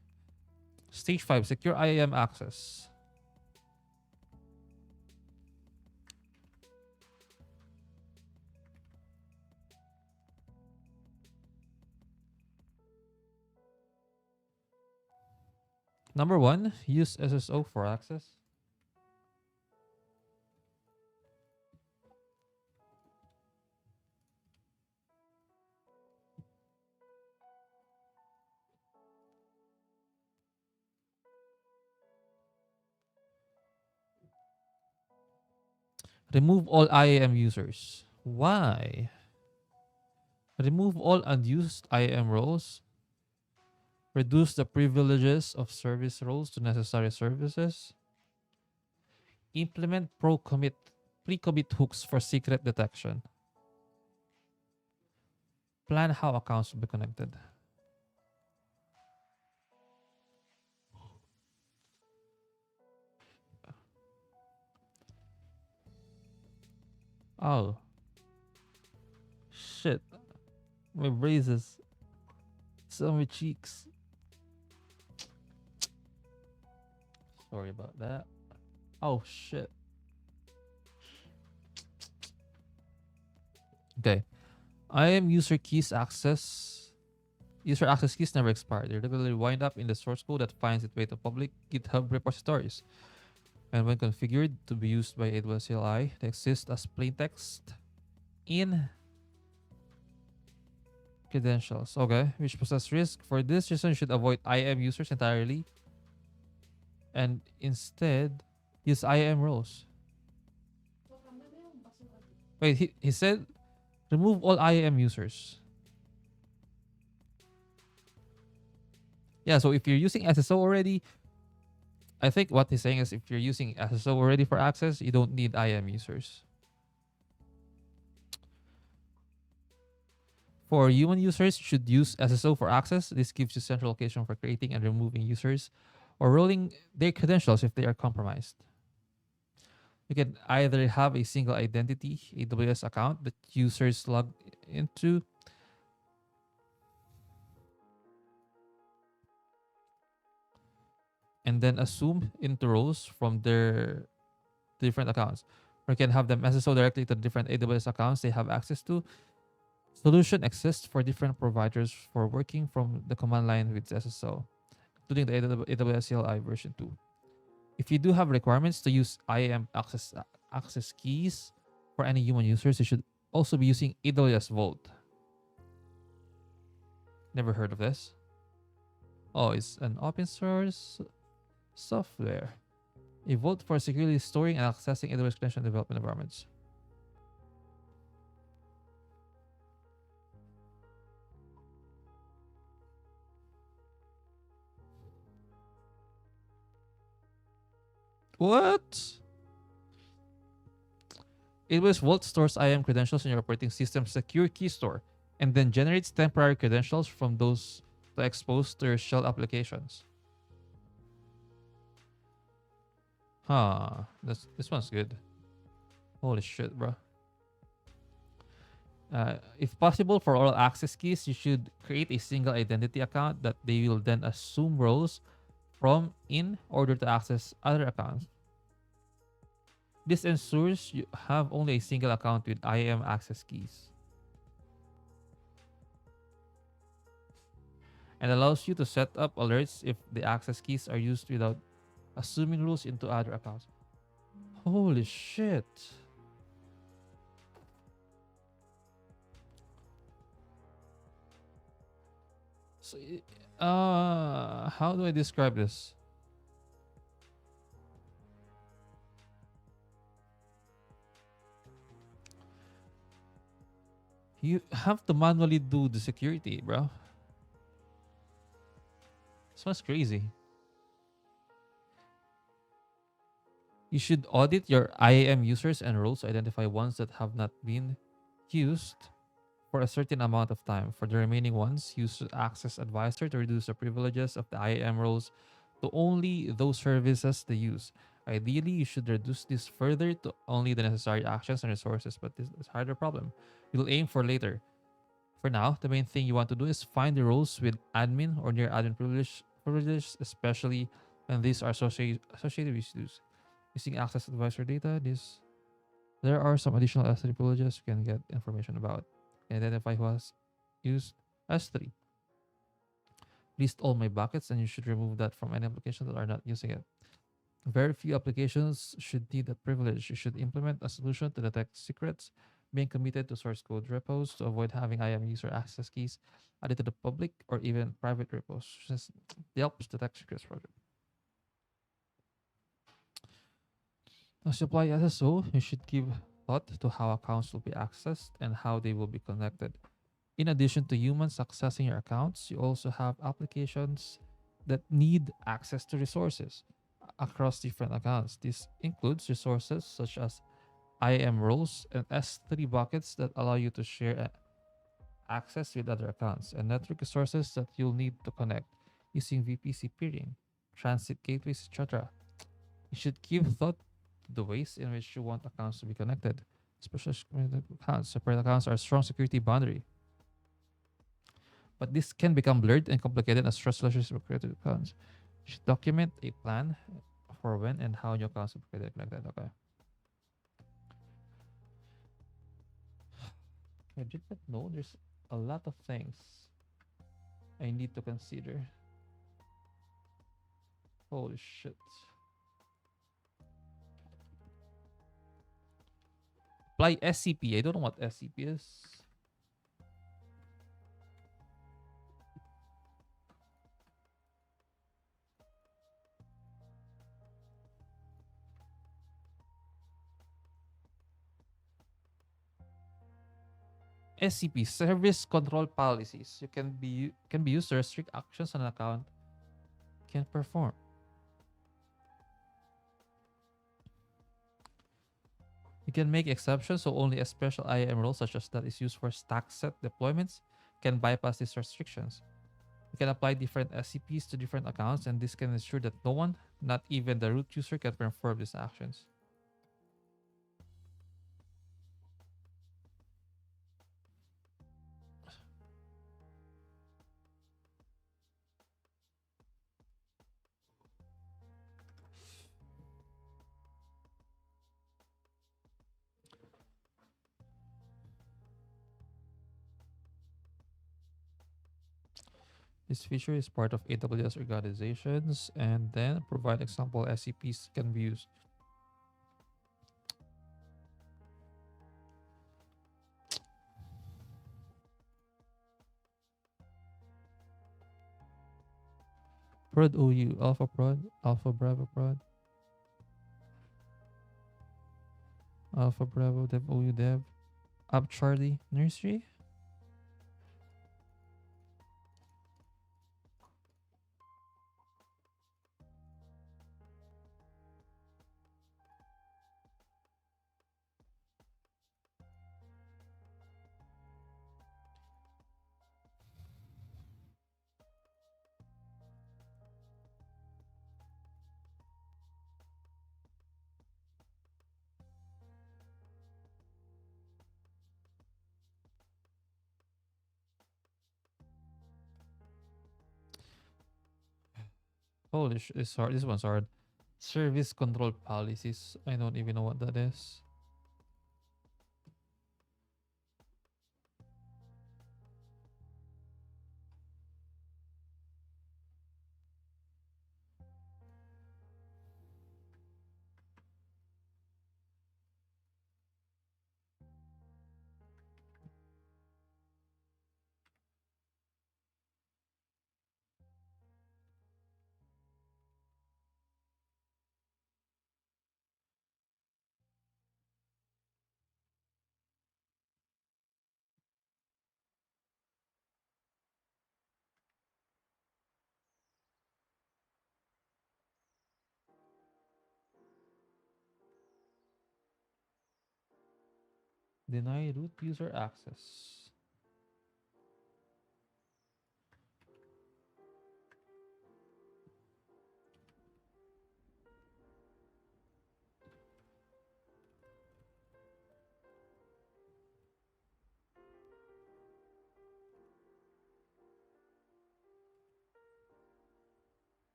Stage 5. Secure IAM access. Number 1. Use SSO for access. Remove all IAM users. Why? Remove all unused IAM roles. Reduce the privileges of service roles to necessary services. Implement pre-commit hooks for secret detection. Plan how accounts will be connected. Oh, shit. My braces. So my cheeks. Sorry about that. Oh, shit. Okay. IAM user keys access. User access keys never expire. They regularly wind up in the source code that finds its way to public GitHub repositories. And when configured to be used by AWS CLI, they exist as plaintext in credentials. Okay, which possess risk. For this reason, you should avoid IAM users entirely and instead use IAM roles. Wait, he said remove all IAM users. Yeah, so if you're using SSO already, I think what he's saying is if you're using SSO already for access, you don't need IAM users. For human users, you should use SSO for access. This gives you central location for creating and removing users or rolling their credentials if they are compromised. You can either have a single identity AWS account that users log into and then assume into roles from their different accounts. Or you can have them SSO directly to different AWS accounts they have access to. Solution exists for different providers for working from the command line with SSO, including the AWS CLI version 2. If you do have requirements to use IAM access keys for any human users, you should also be using AWS Vault. Never heard of this. Oh, it's an open source software. A Vault for securely storing and accessing AWS credential development environments. What? AWS Vault stores IAM credentials in your operating system's secure key store and then generates temporary credentials from those to expose to your shell applications. Huh. This one's good. Holy shit, bro. If possible, for all access keys, you should create a single identity account that they will then assume roles from in order to access other accounts. This ensures you have only a single account with IAM access keys and allows you to set up alerts if the access keys are used without assuming rules into other accounts. Holy shit. So, how do I describe this? You have to manually do the security, bro. This one's crazy. You should audit your IAM users and roles to identify ones that have not been used for a certain amount of time. For the remaining ones, use Access Advisor to reduce the privileges of the IAM roles to only those services they use. Ideally, you should reduce this further to only the necessary actions and resources, but this is a harder problem. You'll aim for later. For now, the main thing you want to do is find the roles with admin or near admin privileges, especially when these are associated with issues. Using access advisor data, there are some additional S3 privileges you can get information about. You can identify who has used S3. List all my buckets, and you should remove that from any applications that are not using it. Very few applications should need a privilege. You should implement a solution to detect secrets, being committed to source code repos to avoid having IAM user access keys added to the public or even private repos, since they help detect secrets project. As you apply SSO, you should give thought to how accounts will be accessed and how they will be connected. In addition to humans accessing your accounts, you also have applications that need access to resources across different accounts. This includes resources such as IAM roles and S3 buckets that allow you to share access with other accounts, and network resources that you'll need to connect using VPC peering, transit gateways, etc. You should give thought to the ways in which you want accounts to be connected. Special accounts, separate accounts are a strong security boundary, but this can become blurred and complicated as trust relationships with created accounts. You should document a plan for when and how your accounts will be created like that. Okay. I did not know there's a lot of things I need to consider. Holy shit. Apply SCP. I don't know what SCP is. SCP service control policies. You can be used to restrict actions an account can perform. You can make exceptions so only a special IAM role such as that is used for stack set deployments can bypass these restrictions. You can apply different SCPs to different accounts, and this can ensure that no one, not even the root user, can perform these actions. This feature is part of AWS organizations, and then provide example SCPs can be used. Prod OU, Alpha Prod, Alpha Bravo Prod, Alpha Bravo Dev OU Dev, Up Charlie Nursery. Holy sh! It's hard. This one's hard. Service control policies. I don't even know what that is. Deny root user access.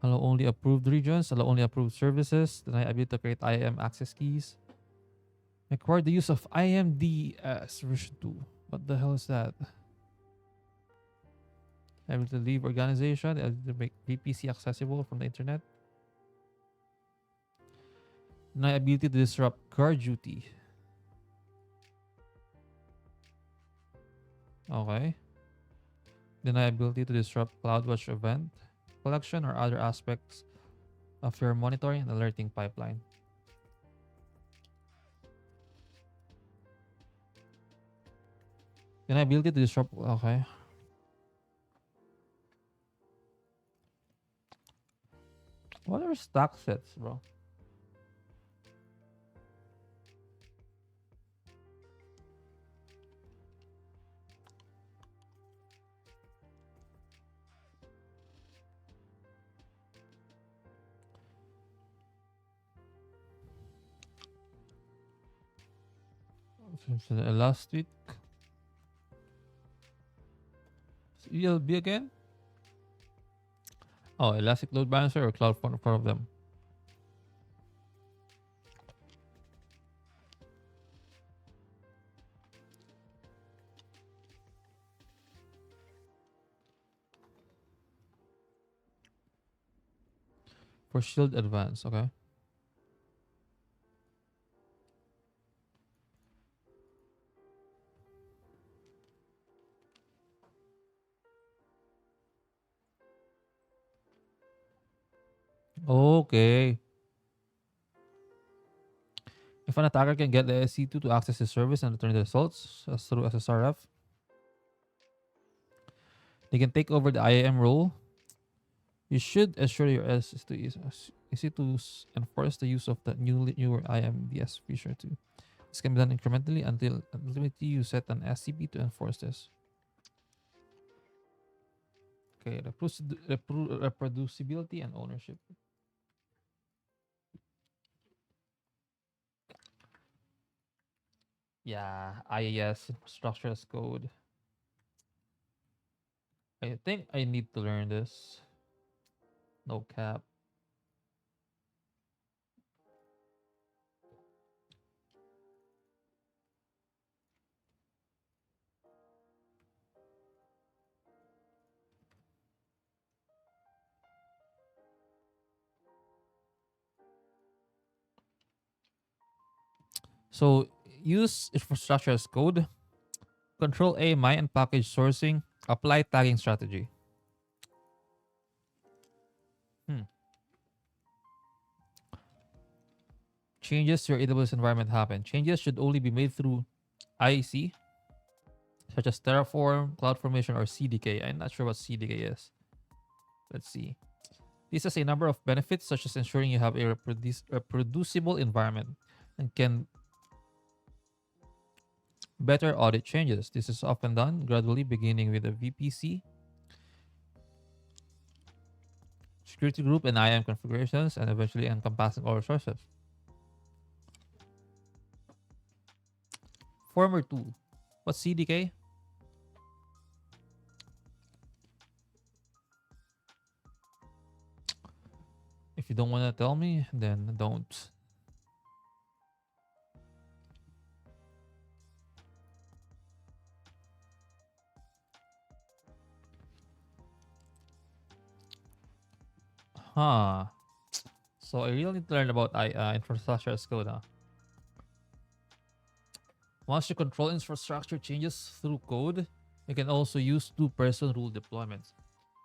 Allow only approved regions. Allow only approved services. Deny ability to create IAM access keys. Require the use of IMDS version 2. What the hell is that? Able to leave organization. Able to make VPC accessible from the internet. Deny ability to disrupt guard duty. Okay. Deny ability to disrupt CloudWatch event collection or other aspects of your monitoring and alerting pipeline. Deny ability to disrupt. Okay. What are stack sets, bro? So last week, ELB again? Oh, Elastic Load Balancer or Cloud for of them. For Shield Advance, okay. Okay. If an attacker can get the SC2 to access the service and return the results through SSRF, they can take over the IAM role. You should ensure your SC2 is to enforce the use of the newer IMDS feature too. This can be done incrementally until ultimately you set an SCP to enforce this. Okay, reproducibility and ownership. Yeah, IAS infrastructure as code. I think I need to learn this. No cap. So use infrastructure as code. Control A, mine and package sourcing. Apply tagging strategy. Hmm. Changes to your AWS environment happen. Changes should only be made through IEC, such as Terraform, CloudFormation, or CDK. I'm not sure what CDK is. Let's see. This has a number of benefits, such as ensuring you have a reproducible environment and can better audit changes. This is often done gradually, beginning with a VPC, security group, and IAM configurations, and eventually encompassing all resources. Former 2. What's CDK? If you don't want to tell me, then don't. Huh. So I really need to learn about infrastructure as code. Huh? Once you control infrastructure changes through code, you can also use two-person rule deployments,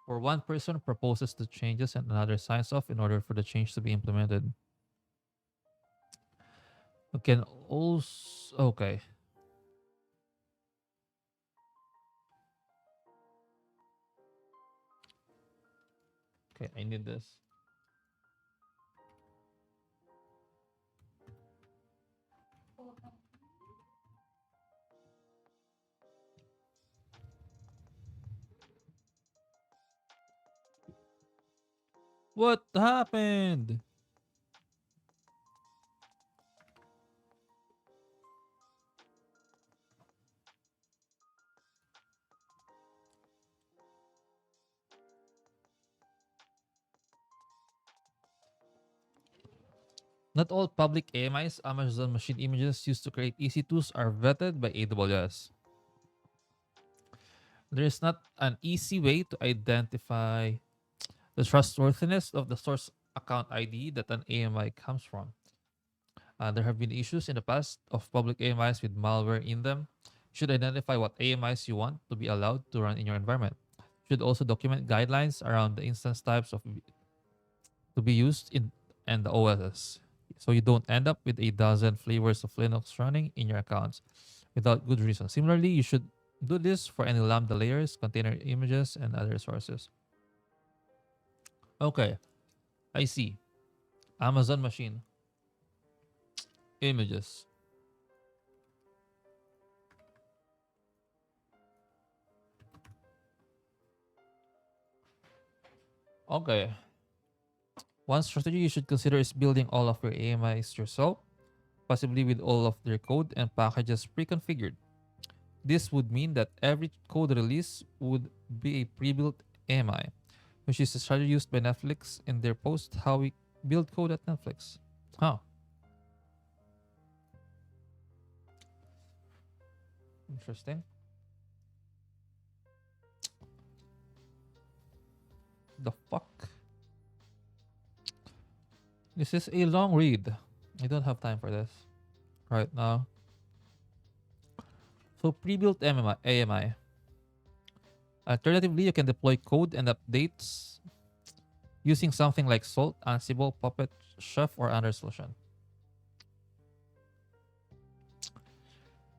where one person proposes the changes and another signs off in order for the change to be implemented. You can also okay. Okay, I need this. What happened? Not all public AMIs, Amazon Machine Images used to create EC2s, are vetted by AWS. There is not an easy way to identify the trustworthiness of the source account ID that an AMI comes from. There have been issues in the past of public AMIs with malware in them. You should identify what AMIs you want to be allowed to run in your environment. You should also document guidelines around the instance types to be used in and the OSs, so you don't end up with a dozen flavors of Linux running in your accounts without good reason. Similarly, you should do this for any Lambda layers, container images, and other sources. Okay, I see. Amazon Machine Images. Okay. One strategy you should consider is building all of your AMIs yourself, possibly with all of their code and packages pre-configured. This would mean that every code release would be a pre-built AMI, which is a strategy used by Netflix in their post How We Build Code at Netflix. Huh, interesting. The fuck? This is a long read. I don't have time for this right now. So pre-built AMI. Alternatively, you can deploy code and updates using something like Salt, Ansible, Puppet, Chef, or other solution.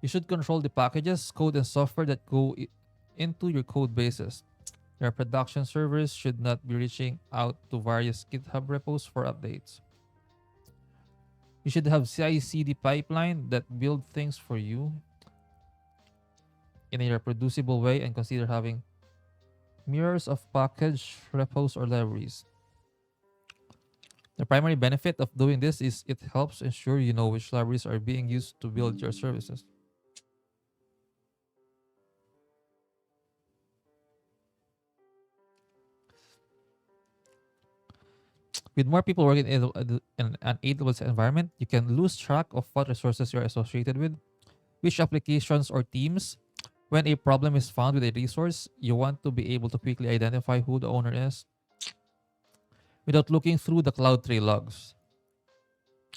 You should control the packages, code, and software that go into your code bases. Your production servers should not be reaching out to various GitHub repos for updates. You should have CI/CD pipeline that build things for you in a reproducible way, and consider having mirrors of package repos or libraries. The primary benefit of doing this is it helps ensure you know which libraries are being used to build your services. With more people working in an AWS environment, you can lose track of what resources you're associated with, which applications or teams. When a problem is found with a resource, you want to be able to quickly identify who the owner is without looking through the CloudTrail logs.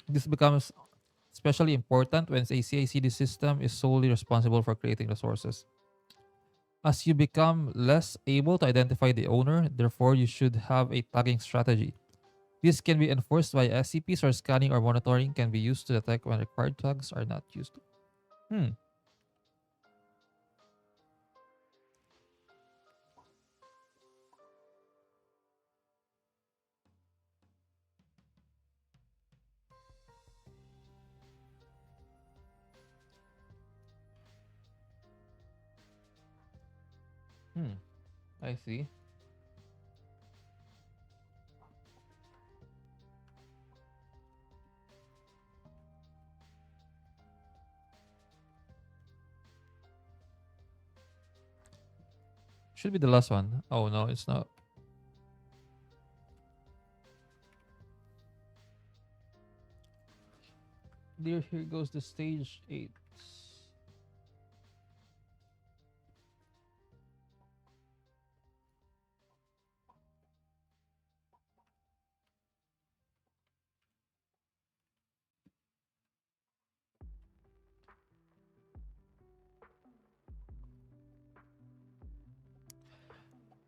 This becomes especially important when a CI/CD system is solely responsible for creating resources. As you become less able to identify the owner, therefore, you should have a tagging strategy. This can be enforced by SCPs, or scanning or monitoring can be used to detect when required tags are not used. Hmm, hmm, I see. Should be the last one. Oh no, it's not. Here goes the stage 8.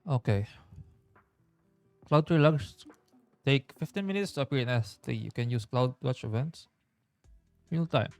Okay. CloudTrail logs take 15 minutes to appear in S3. You can use CloudWatch events real time.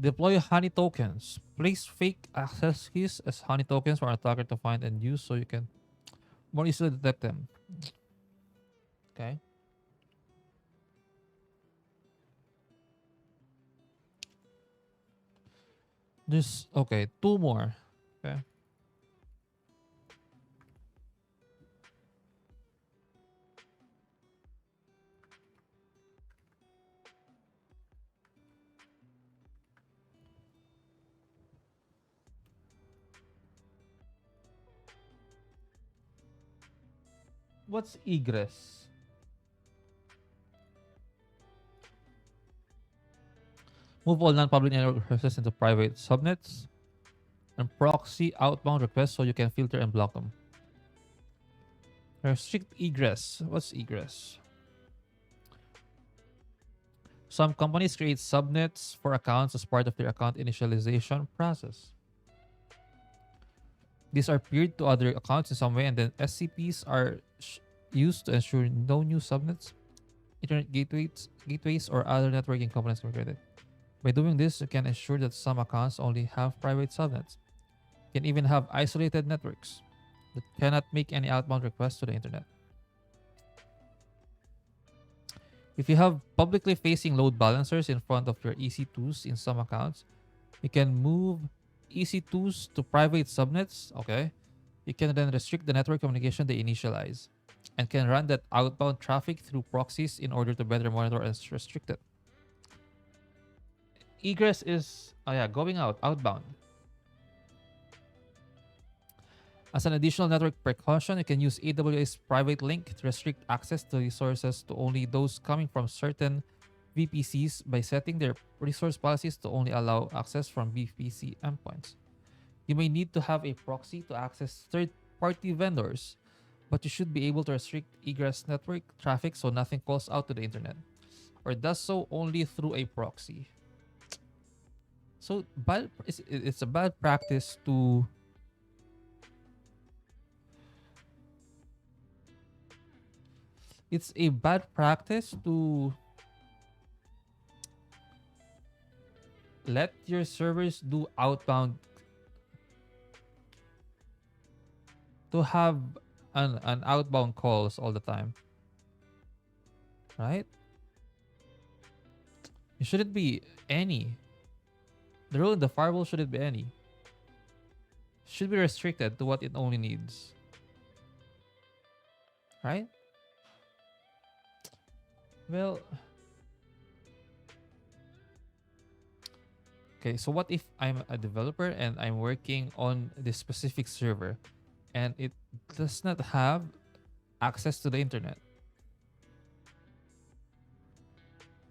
Deploy honey tokens. Place fake access keys as honey tokens for an attacker to find and use so you can more easily detect them. Okay. This okay, two more. Okay. What's egress? Move all non-public network requests into private subnets and proxy outbound requests so you can filter and block them. Restrict egress. What's egress? Some companies create subnets for accounts as part of their account initialization process. These are peered to other accounts in some way, and then SCPs are used to ensure no new subnets, internet gateways, or other networking components can be created. By doing this, you can ensure that some accounts only have private subnets. You can even have isolated networks that cannot make any outbound requests to the internet. If you have publicly facing load balancers in front of your EC2s in some accounts, you can move EC2s to private subnets. Okay. You can then restrict the network communication they initialize and can run that outbound traffic through proxies in order to better monitor and restrict it. Egress is, oh yeah, going outbound. As an additional network precaution, you can use AWS private link to restrict access to resources to only those coming from certain VPCs by setting their resource policies to only allow access from VPC endpoints. You may need to have a proxy to access third-party vendors, but you should be able to restrict egress network traffic so nothing calls out to the internet, or does so only through a proxy. So it's a bad practice to it's a bad practice to let your servers do outbound, to have an outbound calls all the time, right? It shouldn't be any. The rule in the firewall shouldn't be any. Should be restricted to what it only needs, right? Well, okay, so what if I'm a developer and I'm working on this specific server and it does not have access to the internet?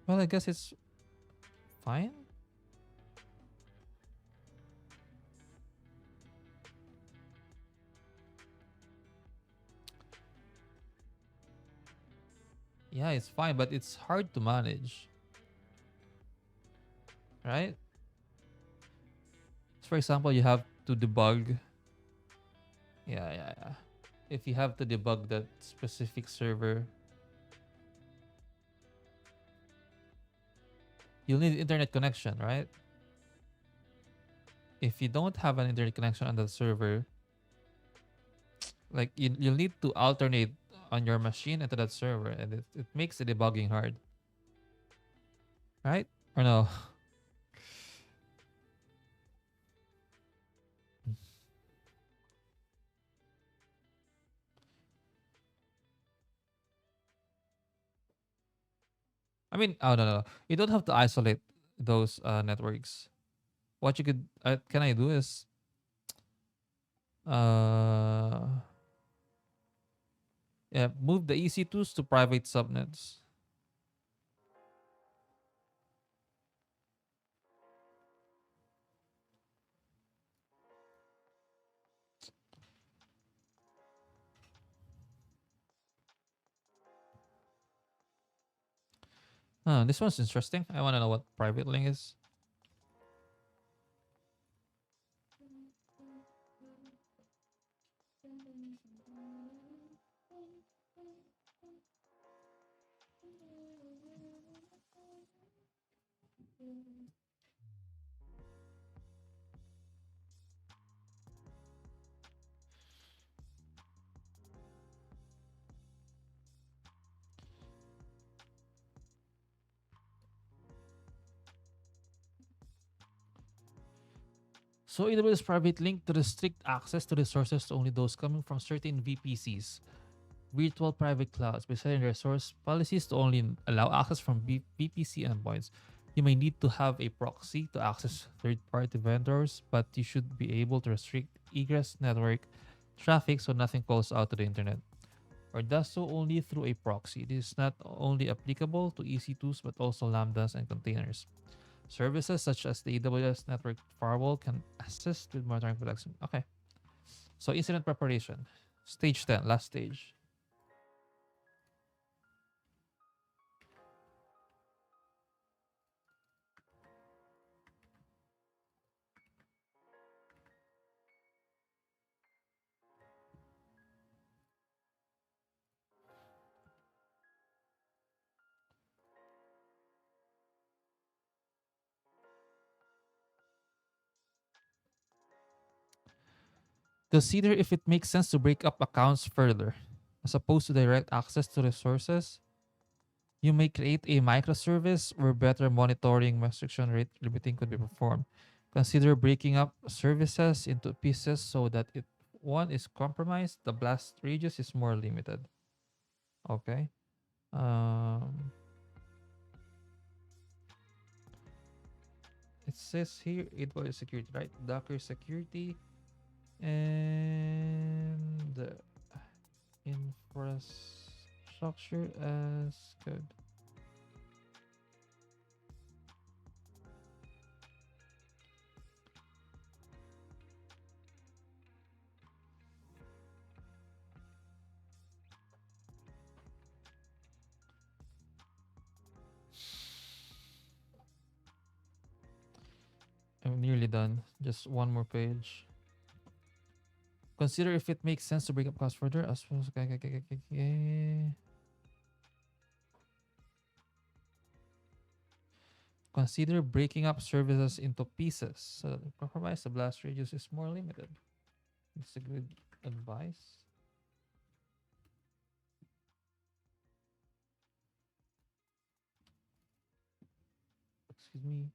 Well, I guess it's fine. Yeah, it's fine, but it's hard to manage, right? So for example, you have to debug. Yeah, yeah, yeah. If you have to debug that specific server, you'll need internet connection, right? If you don't have an internet connection on the server, like you'll need to alternate on your machine into that server, and it makes the debugging hard, right? Or no? I mean, oh no, no, you don't have to isolate those networks. What you could can I do is uh yeah, move the EC2s to private subnets. This one's interesting. I want to know what private link is. So AWS private link to restrict access to resources to only those coming from certain VPCs, virtual private clouds, by setting resource policies to only allow access from VPC endpoints. You may need to have a proxy to access third-party vendors, but you should be able to restrict egress network traffic so nothing calls out to the internet, or does so only through a proxy. This is not only applicable to EC2s but also lambdas and containers. Services such as the AWS Network Firewall can assist with monitoring protection. Okay. So incident preparation. Stage 10, last stage. Consider if it makes sense to break up accounts further. As opposed to direct access to resources, you may create a microservice where better monitoring restriction rate limiting could be performed. Consider breaking up services into pieces so that if one is compromised, the blast radius is more limited. Okay. Um, it says here AWS security, right? Docker security and the infrastructure as code. I'm nearly done. Just one more page. Consider if it makes sense to break up costs further. As well as consider breaking up services into pieces so that the compromise the blast radius is more limited. It's a good advice. Excuse me.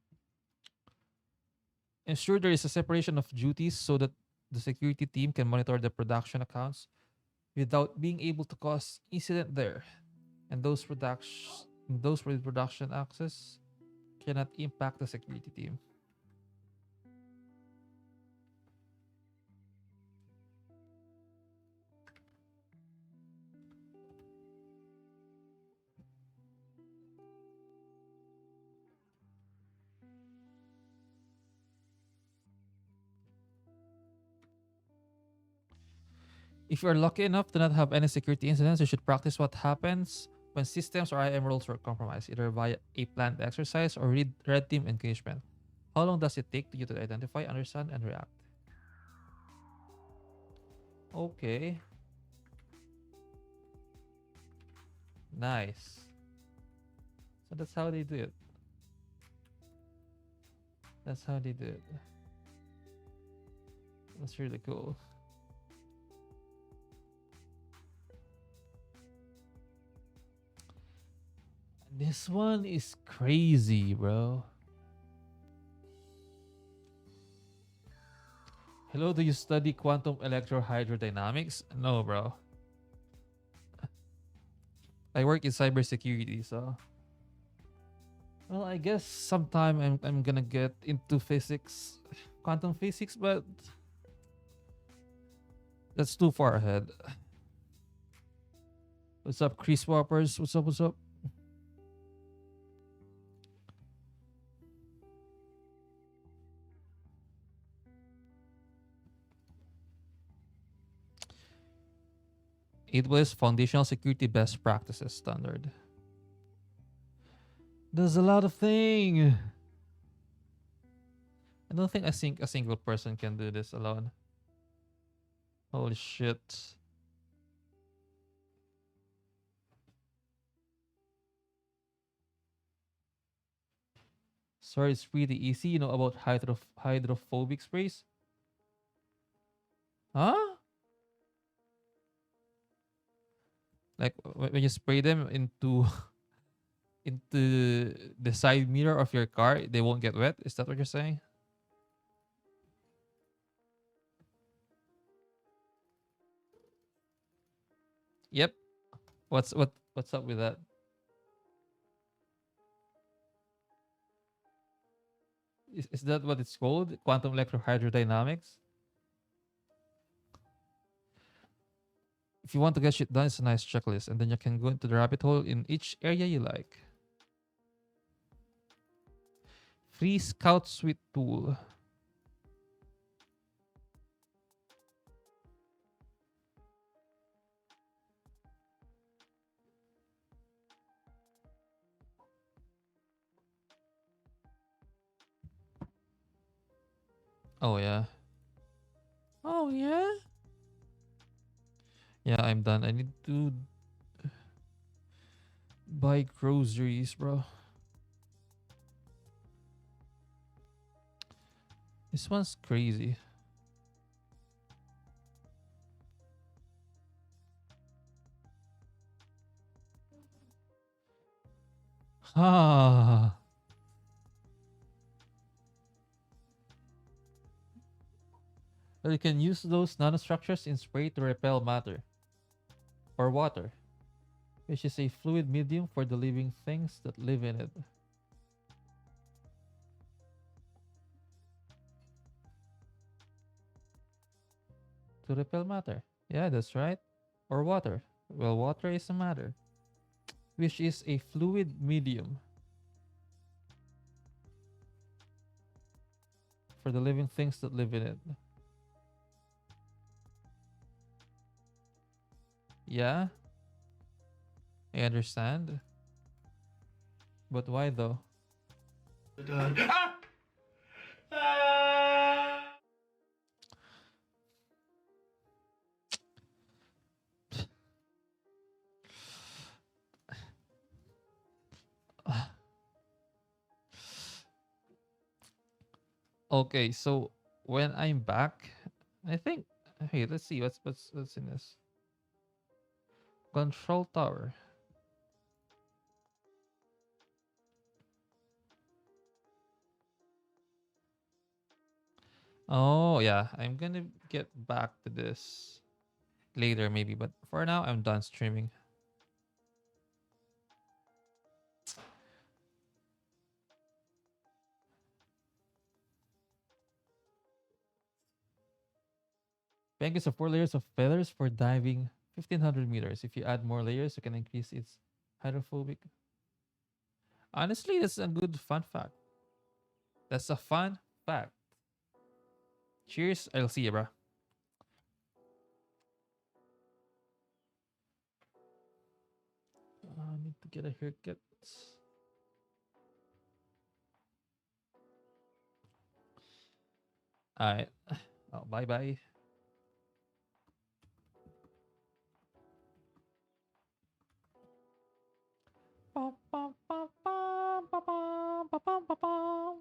Ensure there is a separation of duties so that the security team can monitor the production accounts without being able to cause incident there. And those with production access cannot impact the security team. If you are lucky enough to not have any security incidents, you should practice what happens when systems or IAM roles are compromised, either via a planned exercise or red team engagement. How long does it take you to identify, understand, and react? Okay, nice. So that's how they do it. That's how they do it. That's really cool. This one is crazy, bro. Hello, do you study quantum electrohydrodynamics? No, bro. I work in cybersecurity, so well, I guess sometime I'm gonna get into physics, quantum physics, but that's too far ahead. What's up, Chris Whoppers? What's up? What's up? It was foundational security best practices standard. There's a lot of thing. I don't think a single person can do this alone. Holy shit. Sorry, it's pretty easy. You know about hydrophobic sprays? Huh? Like when you spray them into into the side mirror of your car, they won't get wet. Is that what you're saying? Yep. What's up with that? Is that what it's called? Quantum electrohydrodynamics? If you want to get shit done, it's a nice checklist, and then you can go into the rabbit hole in each area you like. Free Scout Suite tool. Oh yeah. Oh yeah. Yeah, I'm done. I need to buy groceries, bro. This one's crazy. Ah. Well, you can use those nanostructures in spray to repel matter or water, which is a fluid medium for the living things that live in it. To repel matter. Yeah, that's right. Or water. Well, water is a matter, which is a fluid medium for the living things that live in it. Yeah, I understand. But why though? Okay, so when I'm back, I think. Hey, let's see what's in this control tower. Oh yeah, I'm gonna get back to this later maybe, but for now I'm done streaming. Penguins have 4 layers of feathers for diving 1500 meters. If you add more layers, you can increase its hydrophobic. Honestly, that's a good fun fact. That's a fun fact. Cheers. I'll see you, bro. I need to get a haircut. All right. Oh, bye bye. Bum, bum, bum, bum, bum, bum, bum, bum, bum.